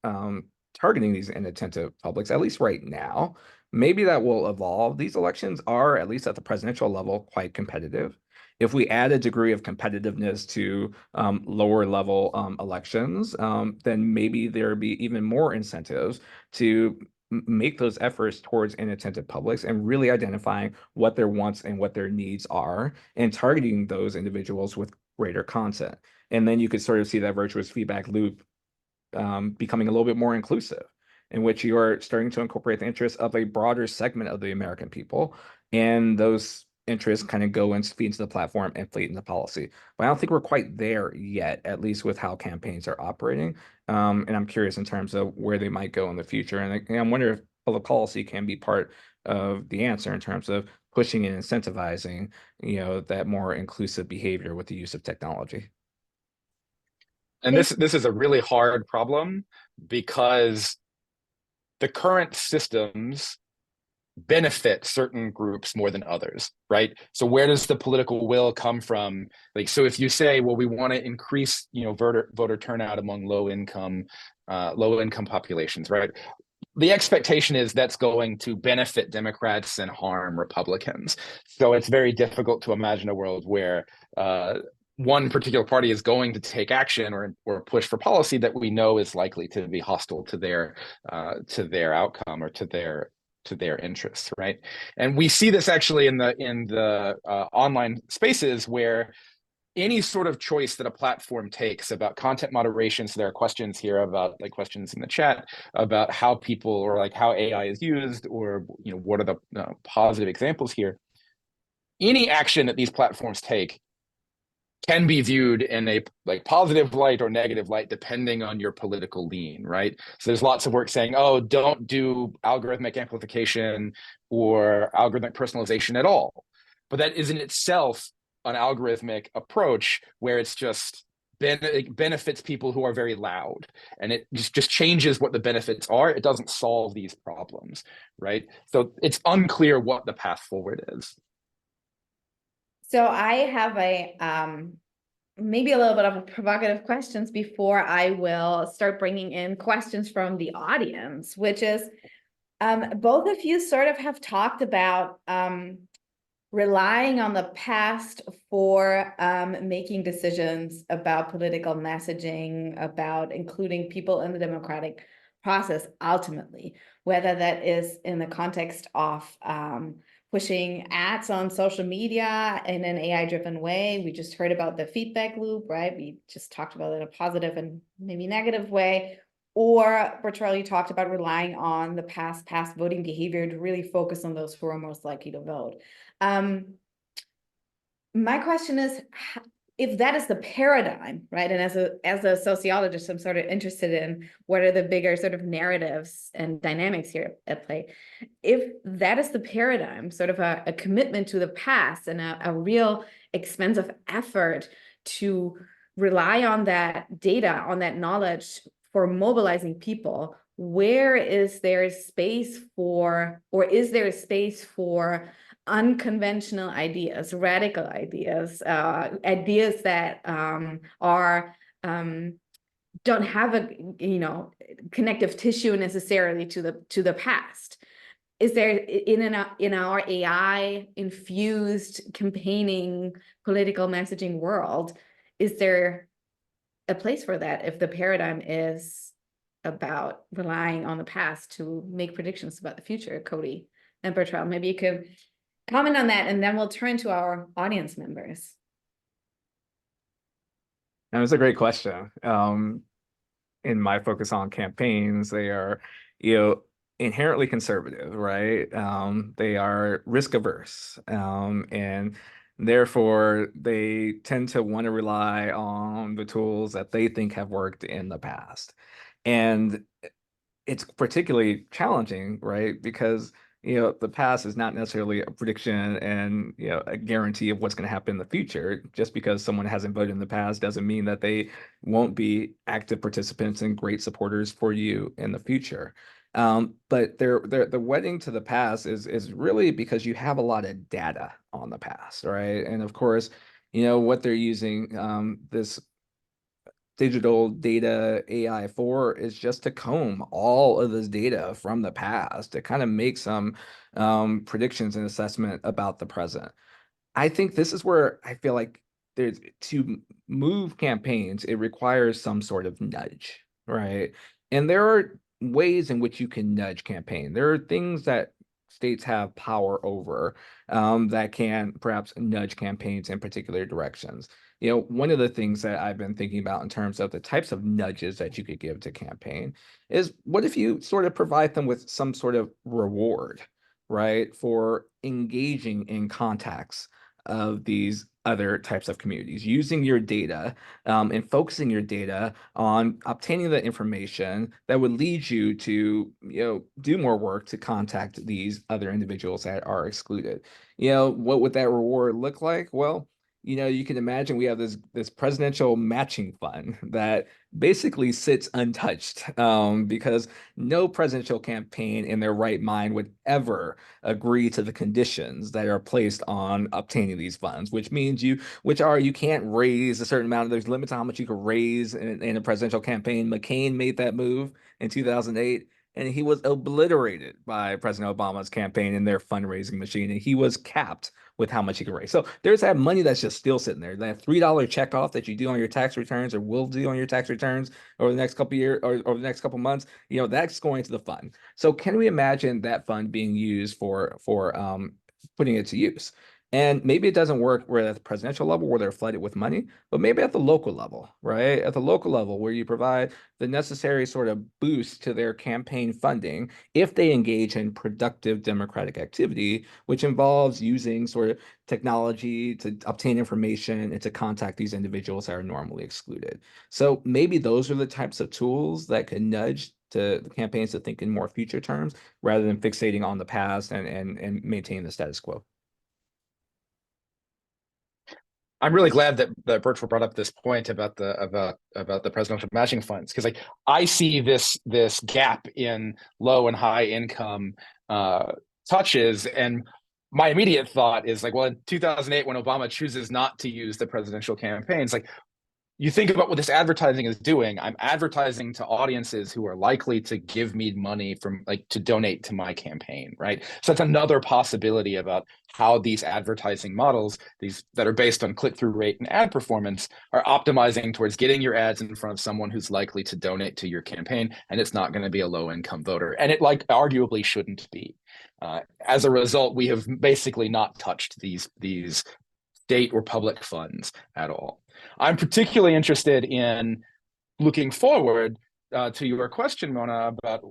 targeting these inattentive publics, at least right now. Maybe that will evolve. These elections are, at least at the presidential level, quite competitive. If we add a degree of competitiveness to lower level elections, then maybe there would be even more incentives to make those efforts towards inattentive publics and really identifying what their wants and what their needs are and targeting those individuals with greater content. And then you could sort of see that virtuous feedback loop becoming a little bit more inclusive, in which you are starting to incorporate the interests of a broader segment of the American people, and those interests kind of go and feed into the platform and feed into policy. But I don't think we're quite there yet, at least with how campaigns are operating. And I'm curious in terms of where they might go in the future. And I'm wondering if public policy can be part of the answer in terms of pushing and incentivizing, that more inclusive behavior with the use of technology. And this is a really hard problem because the current systems benefit certain groups more than others, right? So where does the political will come from? Like, so if you say, well, we want to increase, voter turnout among low income populations, right? The expectation is that's going to benefit Democrats and harm Republicans. So it's very difficult to imagine a world where one particular party is going to take action or push for policy that we know is likely to be hostile to their outcome or to their interests, right? And we see this actually in the online spaces where any sort of choice that a platform takes about content moderation. So there are questions here about questions in the chat about how people or how AI is used, or what are the positive examples here. Any action that these platforms take can be viewed in a like positive light or negative light depending on your political lean, right? So there's lots of work saying, oh, don't do algorithmic amplification or algorithmic personalization at all. But that is in itself an algorithmic approach where it's just it benefits people who are very loud, and it just changes what the benefits are. It doesn't solve these problems, right? So it's unclear what the path forward is. So I have a maybe a little bit of provocative questions before I will start bringing in questions from the audience, which is both of you sort of have talked about relying on the past for making decisions about political messaging, about including people in the democratic process ultimately, whether that is in the context of pushing ads on social media in an AI-driven way. We just heard about the feedback loop, right? We just talked about it in a positive and maybe negative way. Or Bertrell, you talked about relying on the past voting behavior to really focus on those who are most likely to vote. My question is, if that is the paradigm, right? And as a sociologist, I'm sort of interested in what are the bigger sort of narratives and dynamics here at play. If that is the paradigm, sort of a commitment to the past and a real expensive effort to rely on that data, on that knowledge for mobilizing people, where is there space for, or is there a space for unconventional ideas, radical ideas, ideas that don't have a connective tissue necessarily to the past? Is there in our AI infused campaigning political messaging world, is there a place for that if the paradigm is about relying on the past to make predictions about the future? Cody and Bertrell, maybe you could comment on that, and then we'll turn to our audience members. That was a great question. In my focus on campaigns, they are, inherently conservative, right? They are risk averse, and therefore they tend to want to rely on the tools that they think have worked in the past. And it's particularly challenging, right? Because the past is not necessarily a prediction and a guarantee of what's going to happen in the future. Just because someone hasn't voted in the past doesn't mean that they won't be active participants and great supporters for you in the future. But the wedding to the past is really because you have a lot of data on the past, right? And of course, what they're using this digital data AI for is just to comb all of this data from the past to kind of make some predictions and assessment about the present. I think this is where I feel like there's to move campaigns, it requires some sort of nudge, right? And there are ways in which you can nudge campaign. There are things that states have power over that can perhaps nudge campaigns in particular directions. One of the things that I've been thinking about in terms of the types of nudges that you could give to campaign is what if you sort of provide them with some sort of reward, right, for engaging in contacts of these other types of communities, using your data and focusing your data on obtaining the information that would lead you to, do more work to contact these other individuals that are excluded. What would that reward look like? Well, you can imagine we have this presidential matching fund that basically sits untouched because no presidential campaign in their right mind would ever agree to the conditions that are placed on obtaining these funds, which means you can't raise a certain amount. There's limits on how much you can raise in a presidential campaign. McCain made that move in 2008. And he was obliterated by President Obama's campaign in their fundraising machine. And he was capped with how much he could raise. So there's that money that's just still sitting there. That $3 checkoff that you do on your tax returns or will do on your tax returns over the next couple of years or over the next couple of months, that's going to the fund. So can we imagine that fund being used for putting it to use? And maybe it doesn't work where at the presidential level where they're flooded with money, but maybe at the local level, right? At the local level where you provide the necessary sort of boost to their campaign funding if they engage in productive democratic activity, which involves using sort of technology to obtain information and to contact these individuals that are normally excluded. So maybe those are the types of tools that could nudge to the campaigns to think in more future terms rather than fixating on the past and maintain the status quo. I'm really glad that Birchwell brought up this point about the presidential matching funds, because like I see this gap in low and high income touches, and my immediate thought is like, well, in 2008 when Obama chooses not to use the presidential campaigns, like you think about what this advertising is doing. I'm advertising to audiences who are likely to give me money from like to donate to my campaign, right? So that's another possibility about how these advertising models, these that are based on click-through rate and ad performance, are optimizing towards getting your ads in front of someone who's likely to donate to your campaign, and it's not going to be a low-income voter, and it like arguably shouldn't be. As a result, we have basically not touched these state or public funds at all. I'm particularly interested in looking forward to your question, Mona, about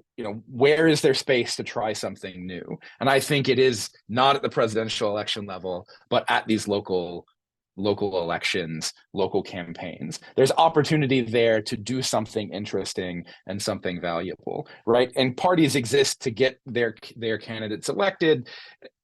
where is there space to try something new? And I think it is not at the presidential election level, but at these local elections, local campaigns. There's opportunity there to do something interesting and something valuable, right? And parties exist to get their candidates elected.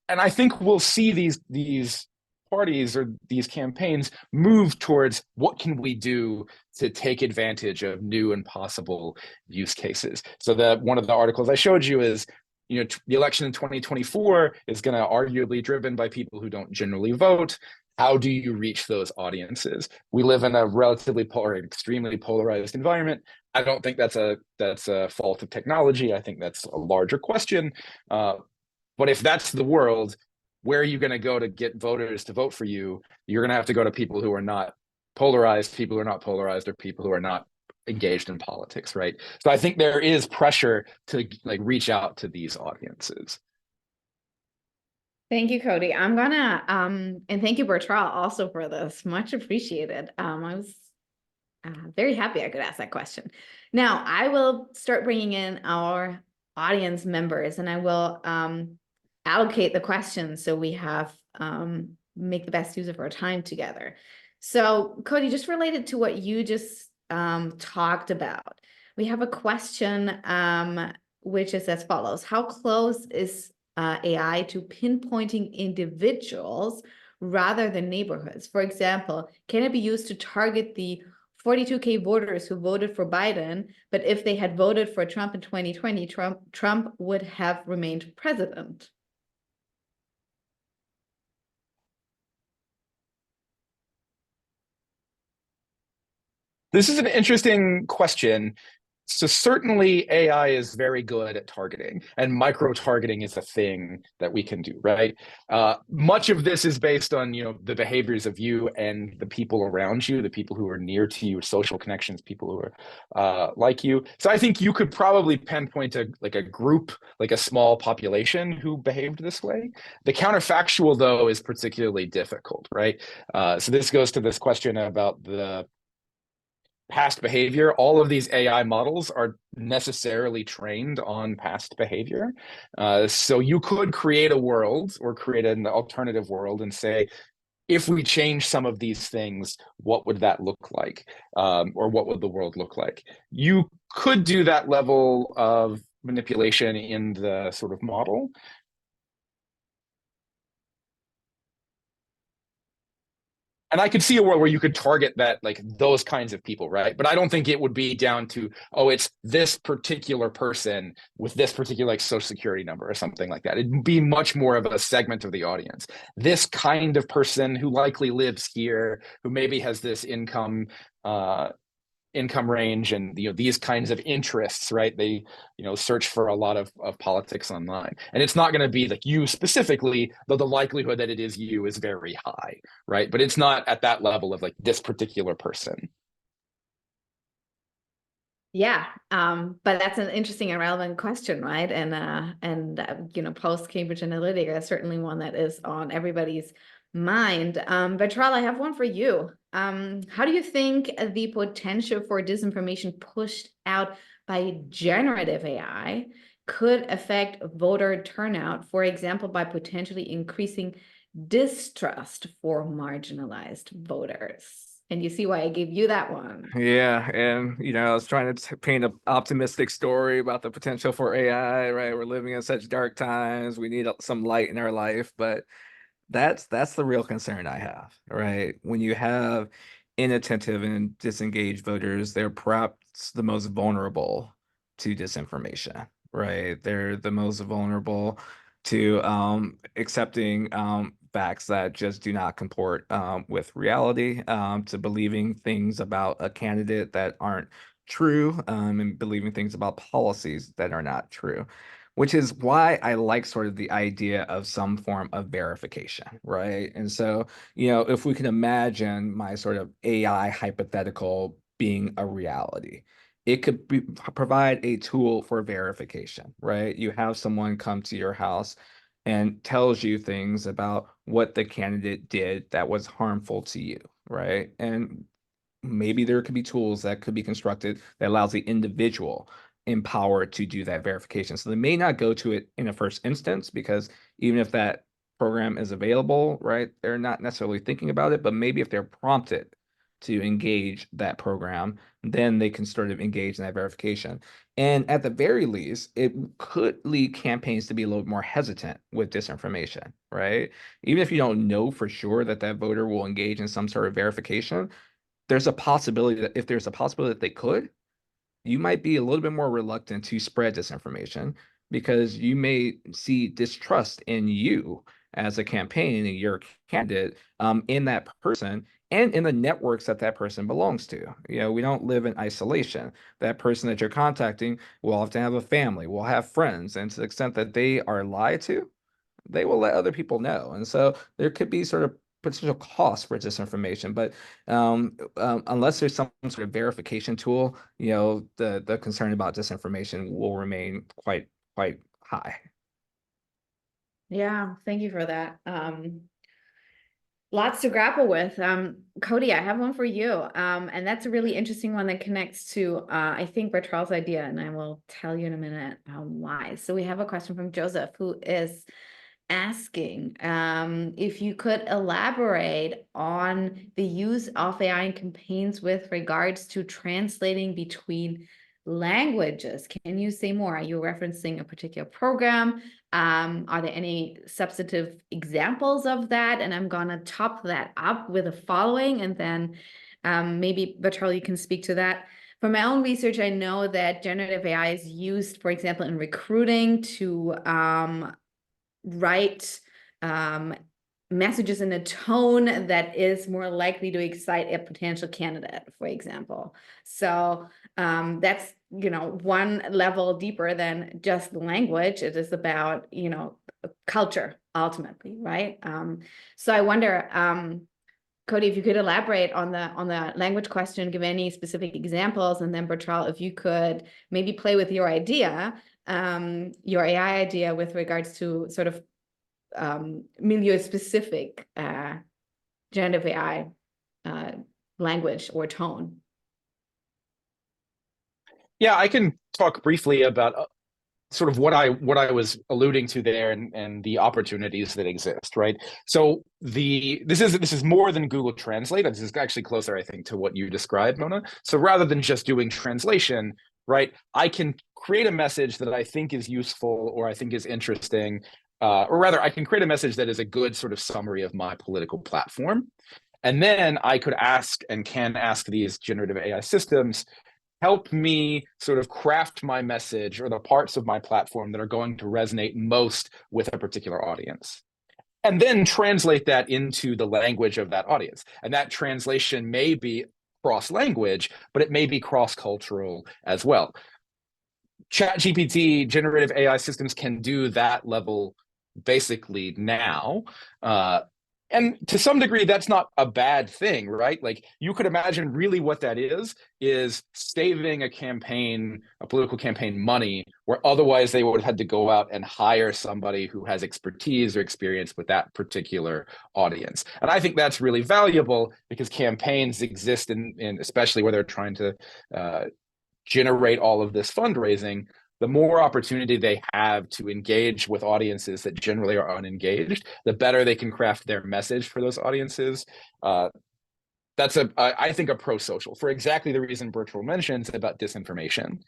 And I think we'll see these parties or these campaigns move towards what can we do to take advantage of new and possible use cases. So that one of the articles I showed you is, the election in 2024 is going to arguably driven by people who don't generally vote. How do you reach those audiences? We live in a relatively extremely polarized environment. I don't think that's a fault of technology. I think that's a larger question. But if that's the world, where are you going to go to get voters to vote for you? You're going to have to go to people who are not polarized, people who are not polarized, or people who are not engaged in politics, right? So I think there is pressure to like reach out to these audiences. Thank you, Cody. I'm gonna and thank you, Bertrand, also for this. Much appreciated. I was very happy I could ask that question. Now I will start bringing in our audience members, and I will allocate the questions so we have make the best use of our time together. So Cody, just related to what you just talked about, we have a question which is as follows: how close is AI to pinpointing individuals rather than neighborhoods? For example, can it be used to target the 42K voters who voted for Biden, but if they had voted for Trump in 2020, Trump would have remained president? This is an interesting question. So certainly AI is very good at targeting, and micro-targeting is a thing that we can do, right? Much of this is based on, the behaviors of you and the people around you, the people who are near to you, social connections, people who are like you. So I think you could probably pinpoint a group, like a small population who behaved this way. The counterfactual, though, is particularly difficult, right? So this goes to this question about the past behavior. All of these AI models are necessarily trained on past behavior. So you could create a world or create an alternative world and say, if we change some of these things, what would that look like? Or what would the world look like? You could do that level of manipulation in the sort of model. And I could see a world where you could target that, like those kinds of people, right? But I don't think it would be down to, oh, it's this particular person with this particular like social security number or something like that. It'd be much more of a segment of the audience. This kind of person who likely lives here, who maybe has this income range and these kinds of interests, right? They search for a lot of politics online, and it's not going to be like you specifically, though the likelihood that it is you is very high, right? But it's not at that level of like this particular person. Yeah, but that's an interesting and relevant question, right? Post Cambridge Analytica is certainly one that is on everybody's mind. Bertrand, I have one for you. How do you think the potential for disinformation pushed out by generative AI could affect voter turnout, for example, by potentially increasing distrust for marginalized voters? And you see why I gave you that one. Yeah, and I was trying to paint an optimistic story about the potential for AI, right? We're living in such dark times. We need some light in our life, but that's the real concern I have, right? When you have inattentive and disengaged voters, they're perhaps the most vulnerable to disinformation, right? They're the most vulnerable to accepting facts that just do not comport with reality, to believing things about a candidate that aren't true, and believing things about policies that are not true, which is why I like sort of the idea of some form of verification, right? And so, if we can imagine my sort of AI hypothetical being a reality, it could provide a tool for verification, right? You have someone come to your house and tells you things about what the candidate did that was harmful to you, right? And maybe there could be tools that could be constructed that allows the individual empowered to do that verification. So they may not go to it in a first instance, because even if that program is available, right, they're not necessarily thinking about it, but maybe if they're prompted to engage that program, then they can sort of engage in that verification. And at the very least, it could lead campaigns to be a little more hesitant with disinformation, right? Even if you don't know for sure that that voter will engage in some sort of verification, there's a possibility that if there's a possibility that they could, you might be a little bit more reluctant to spread disinformation, because you may see distrust in you as a campaign and your candidate, in that person and in the networks that that person belongs to. We don't live in isolation. That person that you're contacting will often have a family, will have friends, and to the extent that they are lied to, they will let other people know. And so there could be sort of potential cost for disinformation, but unless there's some sort of verification tool, the concern about disinformation will remain quite high. Yeah, thank you for that. Lots to grapple with. Cody, I have one for you. And that's a really interesting one that connects to, I think, Bertrand's idea, and I will tell you in a minute why. So we have a question from Joseph, who is asking if you could elaborate on the use of AI in campaigns with regards to translating between languages. Can you say more? Are you referencing a particular program? Are there any substantive examples of that? And I'm gonna top that up with the following, and then maybe Bertrand, you can speak to that. From my own research, I know that generative AI is used, for example, in recruiting to write messages in a tone that is more likely to excite a potential candidate, for example. So that's one level deeper than just the language. It is about culture ultimately, right? So I wonder, Cody, if you could elaborate on the language question, give any specific examples, and then Bertrand, if you could maybe play with your idea, your AI idea with regards to sort of milieu-specific generative AI language or tone. Yeah, I can talk briefly about sort of what I was alluding to there, and the opportunities that exist, right? So this is more than Google Translate. This is actually closer, I think, to what you described, Mona. So rather than just doing translation, right, I can create a message that I think is useful or I think is interesting, or rather, I can create a message that is a good sort of summary of my political platform. And then I could ask and can ask these generative AI systems, help me sort of craft my message or the parts of my platform that are going to resonate most with a particular audience, and then translate that into the language of that audience. And that translation may be cross-language, but it may be cross-cultural as well. ChatGPT, generative AI systems can do that level basically now. And to some degree, that's not a bad thing, right? Like you could imagine really what that is saving a campaign, a political campaign money, where otherwise they would have had to go out and hire somebody who has expertise or experience with that particular audience. And I think that's really valuable because campaigns exist in especially where they're trying to generate all of this fundraising. The more opportunity they have to engage with audiences that generally are unengaged, the better they can craft their message for those audiences. That's I think, a pro-social for exactly the reason Bertrand mentions about disinformation.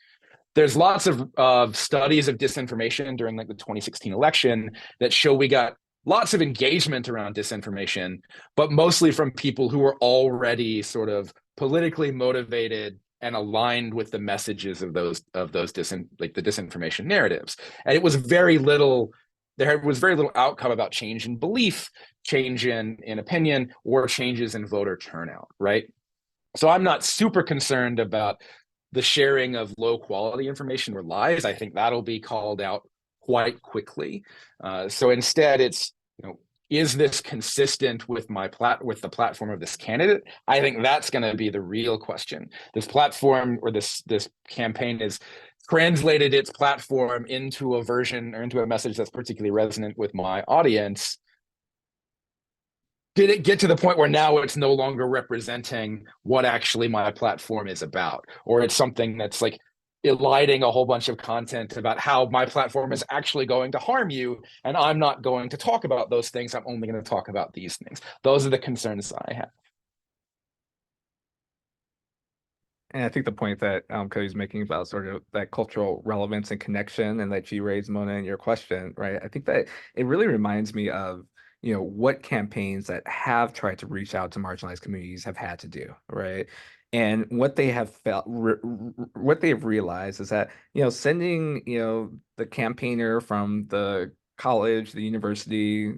There's lots of studies of disinformation during like the 2016 election that show we got lots of engagement around disinformation, but mostly from people who were already sort of politically motivated and aligned with the messages of those the disinformation narratives. And it was very little, there was very little outcome about change in belief, change in opinion, or changes in voter turnout, right? So I'm not super concerned about the sharing of low quality information or lies. I think that'll be called out quite quickly. So instead, it's, is this consistent with with the platform of this candidate? I think that's going to be the real question. This platform or this campaign has translated its platform into a version or into a message that's particularly resonant with my audience. Did it get to the point where now it's no longer representing what actually my platform is about, or it's something that's like eliding a whole bunch of content about how my platform is actually going to harm you, and I'm not going to talk about those things. I'm only going to talk about these things. Those are the concerns I have. And I think the point that Cody's making about sort of that cultural relevance and connection, and that you raised, Mona, in your question, right? I think that it really reminds me of, what campaigns that have tried to reach out to marginalized communities have had to do, right? And what they have felt, what they've realized is that, sending, the campaigner from the college, the university,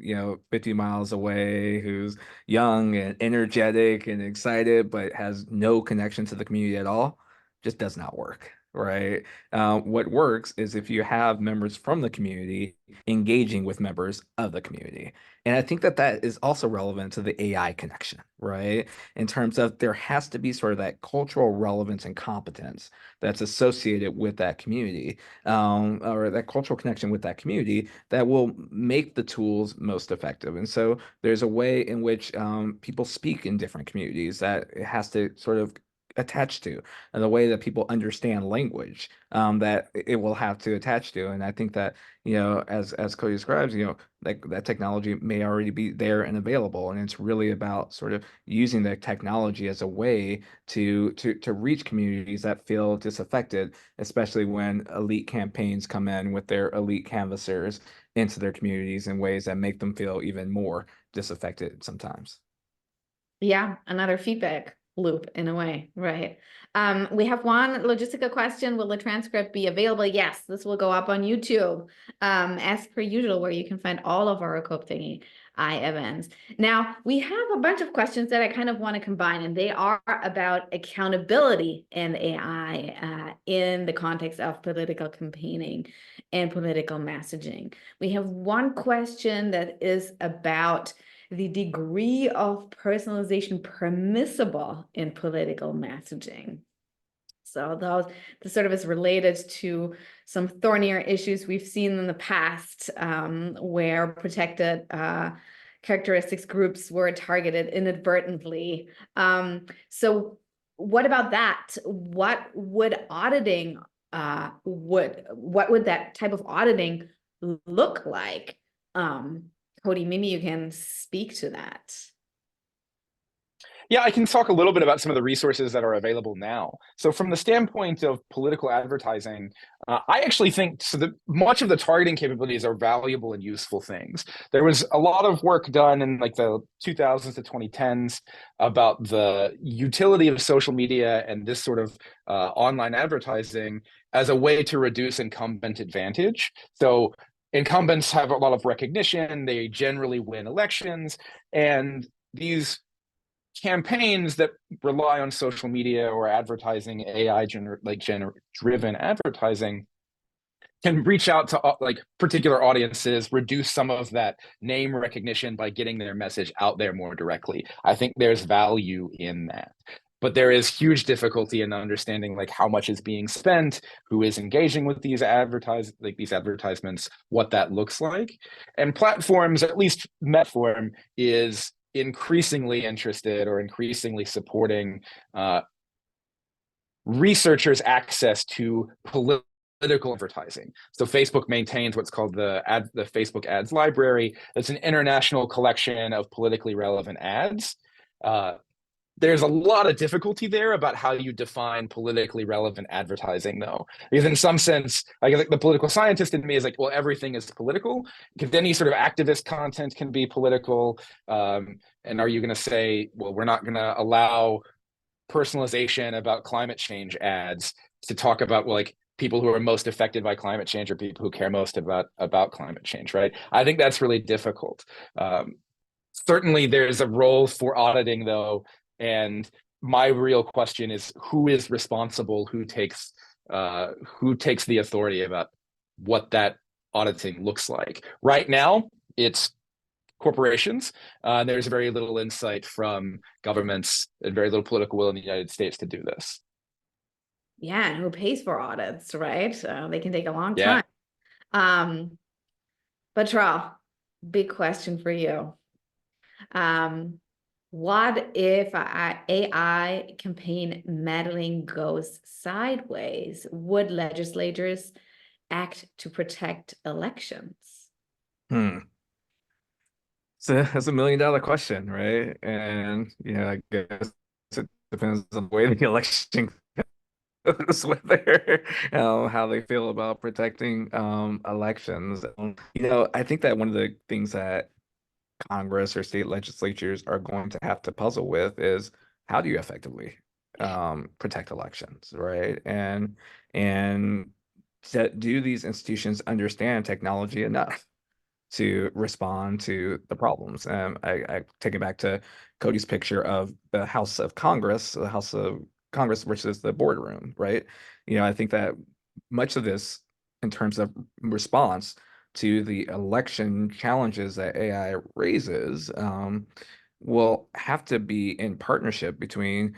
50 miles away, who's young and energetic and excited, but has no connection to the community at all, just does not work, right? What works is if you have members from the community engaging with members of the community. And I think that that is also relevant to the AI connection, right? In terms of there has to be sort of that cultural relevance and competence that's associated with that community, or that cultural connection with that community that will make the tools most effective. And so there's a way in which people speak in different communities that it has to sort of attach to, and the way that people understand language that it will have to attach to. And I think that, as Cody describes, like that technology may already be there and available, and it's really about sort of using the technology as a way to reach communities that feel disaffected, especially when elite campaigns come in with their elite canvassers into their communities in ways that make them feel even more disaffected sometimes. Yeah, another feedback loop in a way, right? We have one logistical question. Will the transcript be available? Yes, this will go up on YouTube, as per usual, where you can find all of our Co-opting AI events. Now, we have a bunch of questions that I kind of want to combine, and they are about accountability in AI in the context of political campaigning and political messaging. We have one question that is about the degree of personalization permissible in political messaging. So this sort of is related to some thornier issues we've seen in the past, where protected characteristics groups were targeted inadvertently. So what about that? What would auditing what would that type of auditing look like? Cody, maybe you can speak to that. Yeah, I can talk a little bit about some of the resources that are available now. So from the standpoint of political advertising, I actually think so that much of the targeting capabilities are valuable and useful things. There was a lot of work done in like the 2000s to 2010s about the utility of social media and this sort of online advertising as a way to reduce incumbent advantage. So incumbents have a lot of recognition, they generally win elections, and these campaigns that rely on social media or advertising, AI driven advertising, can reach out to like particular audiences, reduce some of that name recognition by getting their message out there more directly. I think there's value in that. But there is huge difficulty in understanding like how much is being spent, who is engaging with these advertisements, what that looks like. And platforms, at least Metform, is increasingly interested or increasingly supporting researchers' access to political advertising. So Facebook maintains what's called the Facebook Ads Library. It's an international collection of politically relevant ads. There's a lot of difficulty there about how you define politically relevant advertising, though, because in some sense, like the political scientist in me is like, well, everything is political, because any sort of activist content can be political. And are you going to say, well, we're not going to allow personalization about climate change ads to talk about, well, like people who are most affected by climate change or people who care most about climate change, right? I think that's really difficult. Certainly, there's a role for auditing, though. And my real question is, who is responsible? Who takes the authority about what that auditing looks like? Right now, it's corporations. There's very little insight from governments and very little political will in the United States to do this. Yeah, and who pays for audits, right? They can take a long Yeah. time. But Trell, big question for you. What if AI campaign meddling goes sideways? Would legislators act to protect elections? So that's $1 million question, right? And I guess it depends on the way the election goes, whether how they feel about protecting elections. I think that one of the things that Congress or state legislatures are going to have to puzzle with is how do you effectively protect elections, right? And do these institutions understand technology enough to respond to the problems? I take it back to Cody's picture of the House of Congress, the House of Congress versus the boardroom, right? I think that much of this, in terms of response to the election challenges that AI raises, will have to be in partnership between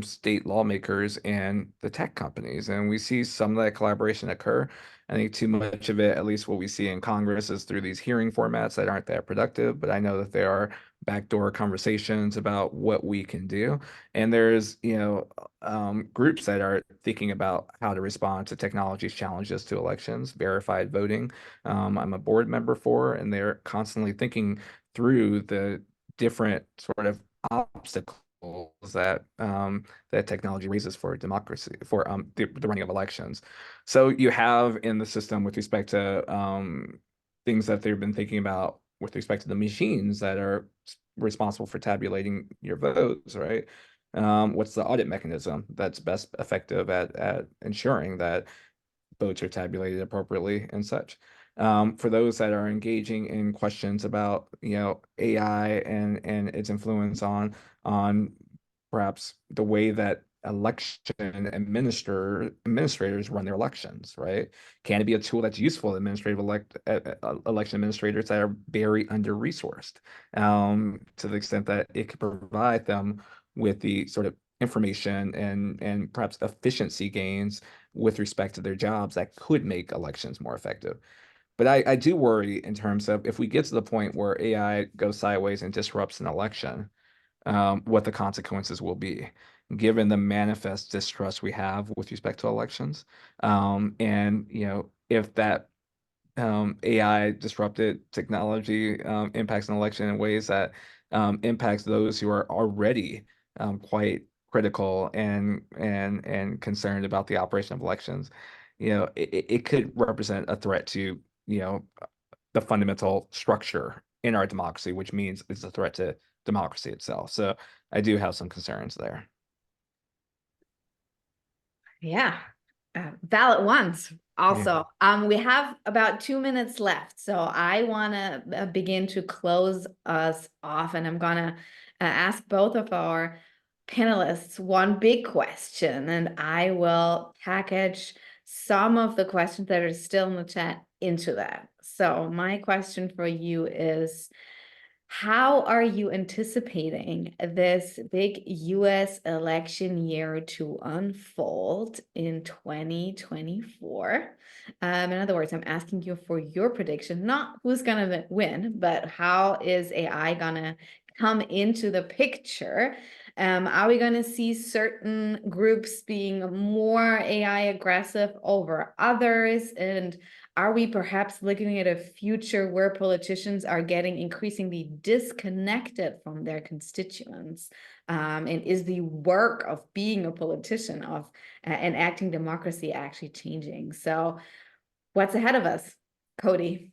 state lawmakers and the tech companies. And we see some of that collaboration occur. I think too much of it, at least what we see in Congress, is through these hearing formats that aren't that productive. But I know that there are backdoor conversations about what we can do. And there's, groups that are thinking about how to respond to technology's challenges to elections, verified voting. I'm a board member for, and they're constantly thinking through the different sort of obstacles that that technology raises for democracy, for the running of elections. So you have in the system, with respect to things that they've been thinking about with respect to the machines that are responsible for tabulating your votes, right? What's the audit mechanism that's best effective at ensuring that votes are tabulated appropriately and such? For those that are engaging in questions about AI and its influence on perhaps the way that election administrators run their elections, right? Can it be a tool that's useful to election administrators that are very under-resourced, to the extent that it could provide them with the sort of information and perhaps efficiency gains with respect to their jobs that could make elections more effective? But I do worry in terms of, if we get to the point where AI goes sideways and disrupts an election, what the consequences will be, given the manifest distrust we have with respect to elections. And if that AI disrupted technology impacts an election in ways that impacts those who are already quite critical and concerned about the operation of elections, it could represent a threat to the fundamental structure in our democracy, which means it's a threat to democracy itself. So I do have some concerns there. Yeah, valid ones. Also, we have about 2 minutes left, so I want to begin to close us off, and I'm gonna ask both of our panelists one big question, and I will package some of the questions that are still in the chat into that. So my question for you is, how are you anticipating this big US election year to unfold in 2024? In other words, I'm asking you for your prediction, not who's going to win, but how is AI going to come into the picture? Are we going to see certain groups being more AI aggressive over others? And are we perhaps looking at a future where politicians are getting increasingly disconnected from their constituents? And is the work of being a politician, of enacting democracy, actually changing? So what's ahead of us, Cody?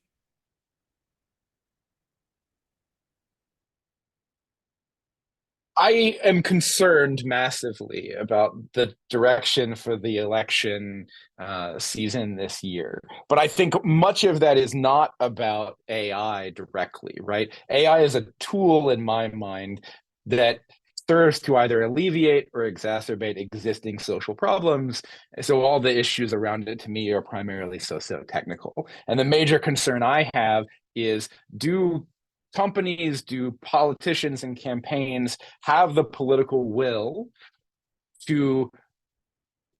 I am concerned massively about the direction for the election season this year. But I think much of that is not about AI directly, right? AI is a tool in my mind that serves to either alleviate or exacerbate existing social problems. So all the issues around it to me are primarily socio-technical. And the major concern I have is, do companies, do politicians and campaigns have the political will to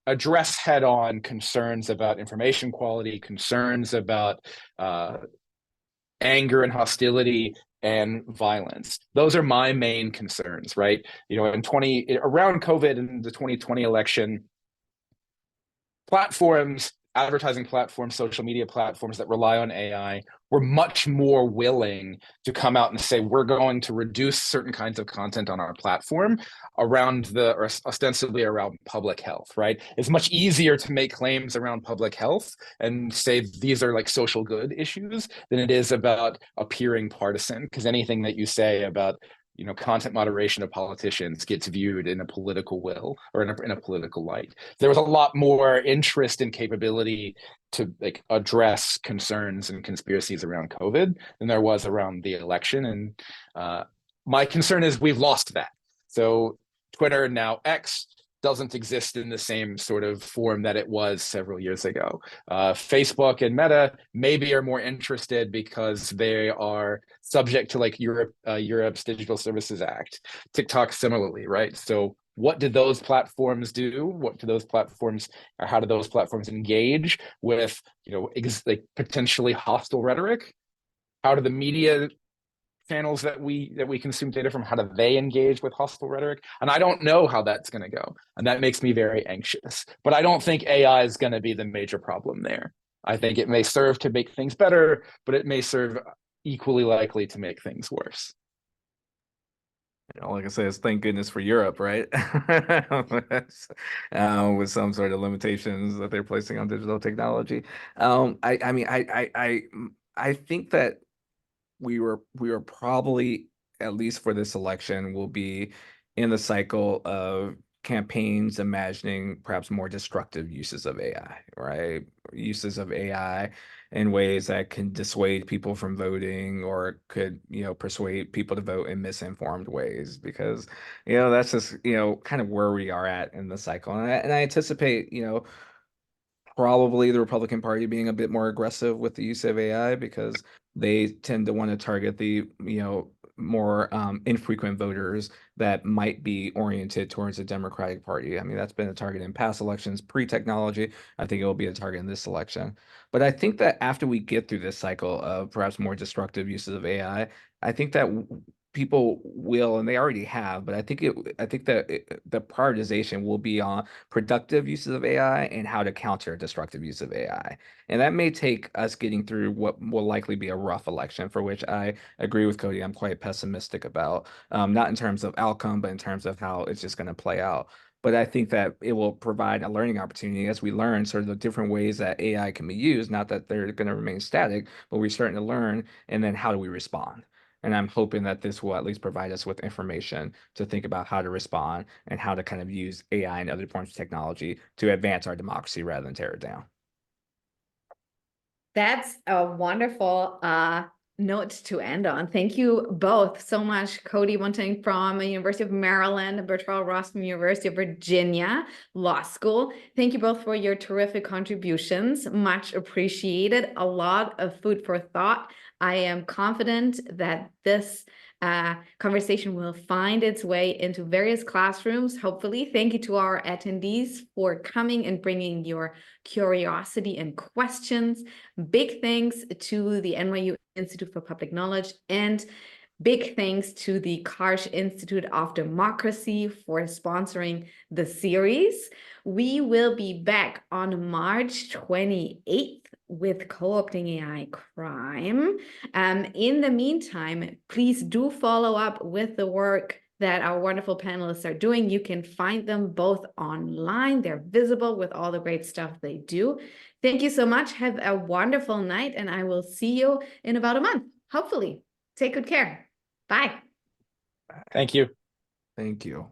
address head-on concerns about information quality, concerns about anger and hostility and violence? Those are my main concerns, right? You know, around COVID and the 2020 election, platforms, advertising platforms, social media platforms that rely on AI were much more willing to come out and say, we're going to reduce certain kinds of content on our platform or ostensibly around public health, right? It's much easier to make claims around public health and say these are like social good issues than it is about appearing partisan, because anything that you say about content moderation of politicians gets viewed in a political will or in a political light. There was a lot more interest and capability to address concerns and conspiracies around COVID than there was around the election. And my concern is we've lost that. So Twitter, now X, doesn't exist in the same sort of form that it was several years ago. Facebook and Meta maybe are more interested because they are subject to Europe's Digital Services Act. TikTok similarly, right? So what did those platforms do? How do those platforms engage with potentially hostile rhetoric? How do the media channels that we consume data from, how do they engage with hostile rhetoric? And I don't know how that's going to go, and that makes me very anxious. But I don't think AI is going to be the major problem there. I think it may serve to make things better, but it may serve equally likely to make things worse. Like I said, thank goodness for Europe, right? With some sort of limitations that they're placing on digital technology. I think that we were probably, at least for this election, will be in the cycle of campaigns imagining perhaps more destructive uses of AI, right? Uses of AI in ways that can dissuade people from voting, or could, persuade people to vote in misinformed ways, because, that's just, kind of where we are at in the cycle. And I anticipate, probably the Republican Party being a bit more aggressive with the use of AI, because they tend to want to target the, more infrequent voters that might be oriented towards the Democratic Party. I mean, that's been a target in past elections, pre-technology. I think it will be a target in this election. But I think that after we get through this cycle of perhaps more destructive uses of AI, I think that people will, and they already have, but I think the prioritization will be on productive uses of AI and how to counter destructive use of AI. And that may take us getting through what will likely be a rough election, for which I agree with Cody. I'm quite pessimistic about, not in terms of outcome, but in terms of how it's just going to play out. But I think that it will provide a learning opportunity as we learn sort of the different ways that AI can be used. Not that they're going to remain static, but we're starting to learn. And then how do we respond? And I'm hoping that this will at least provide us with information to think about how to respond and how to kind of use AI and other forms of technology to advance our democracy rather than tear it down. That's a wonderful note to end on. Thank you both so much. Cody Bunting from the University of Maryland, Bertrand Ross from University of Virginia Law School. Thank you both for your terrific contributions. Much appreciated. A lot of food for thought. I am confident that this conversation will find its way into various classrooms, hopefully. Thank you to our attendees for coming and bringing your curiosity and questions. Big thanks to the NYU Institute for Public Knowledge, and big thanks to the Karsh Institute of Democracy for sponsoring the series. We will be back on March 28th with Co-opting AI Crime. In the meantime, please do follow up with the work that our wonderful panelists are doing. You can find them both online. They're visible with all the great stuff they do. Thank you so much. Have a wonderful night, and I will see you in about a month, hopefully. Take good care. Bye. Thank you. Thank you.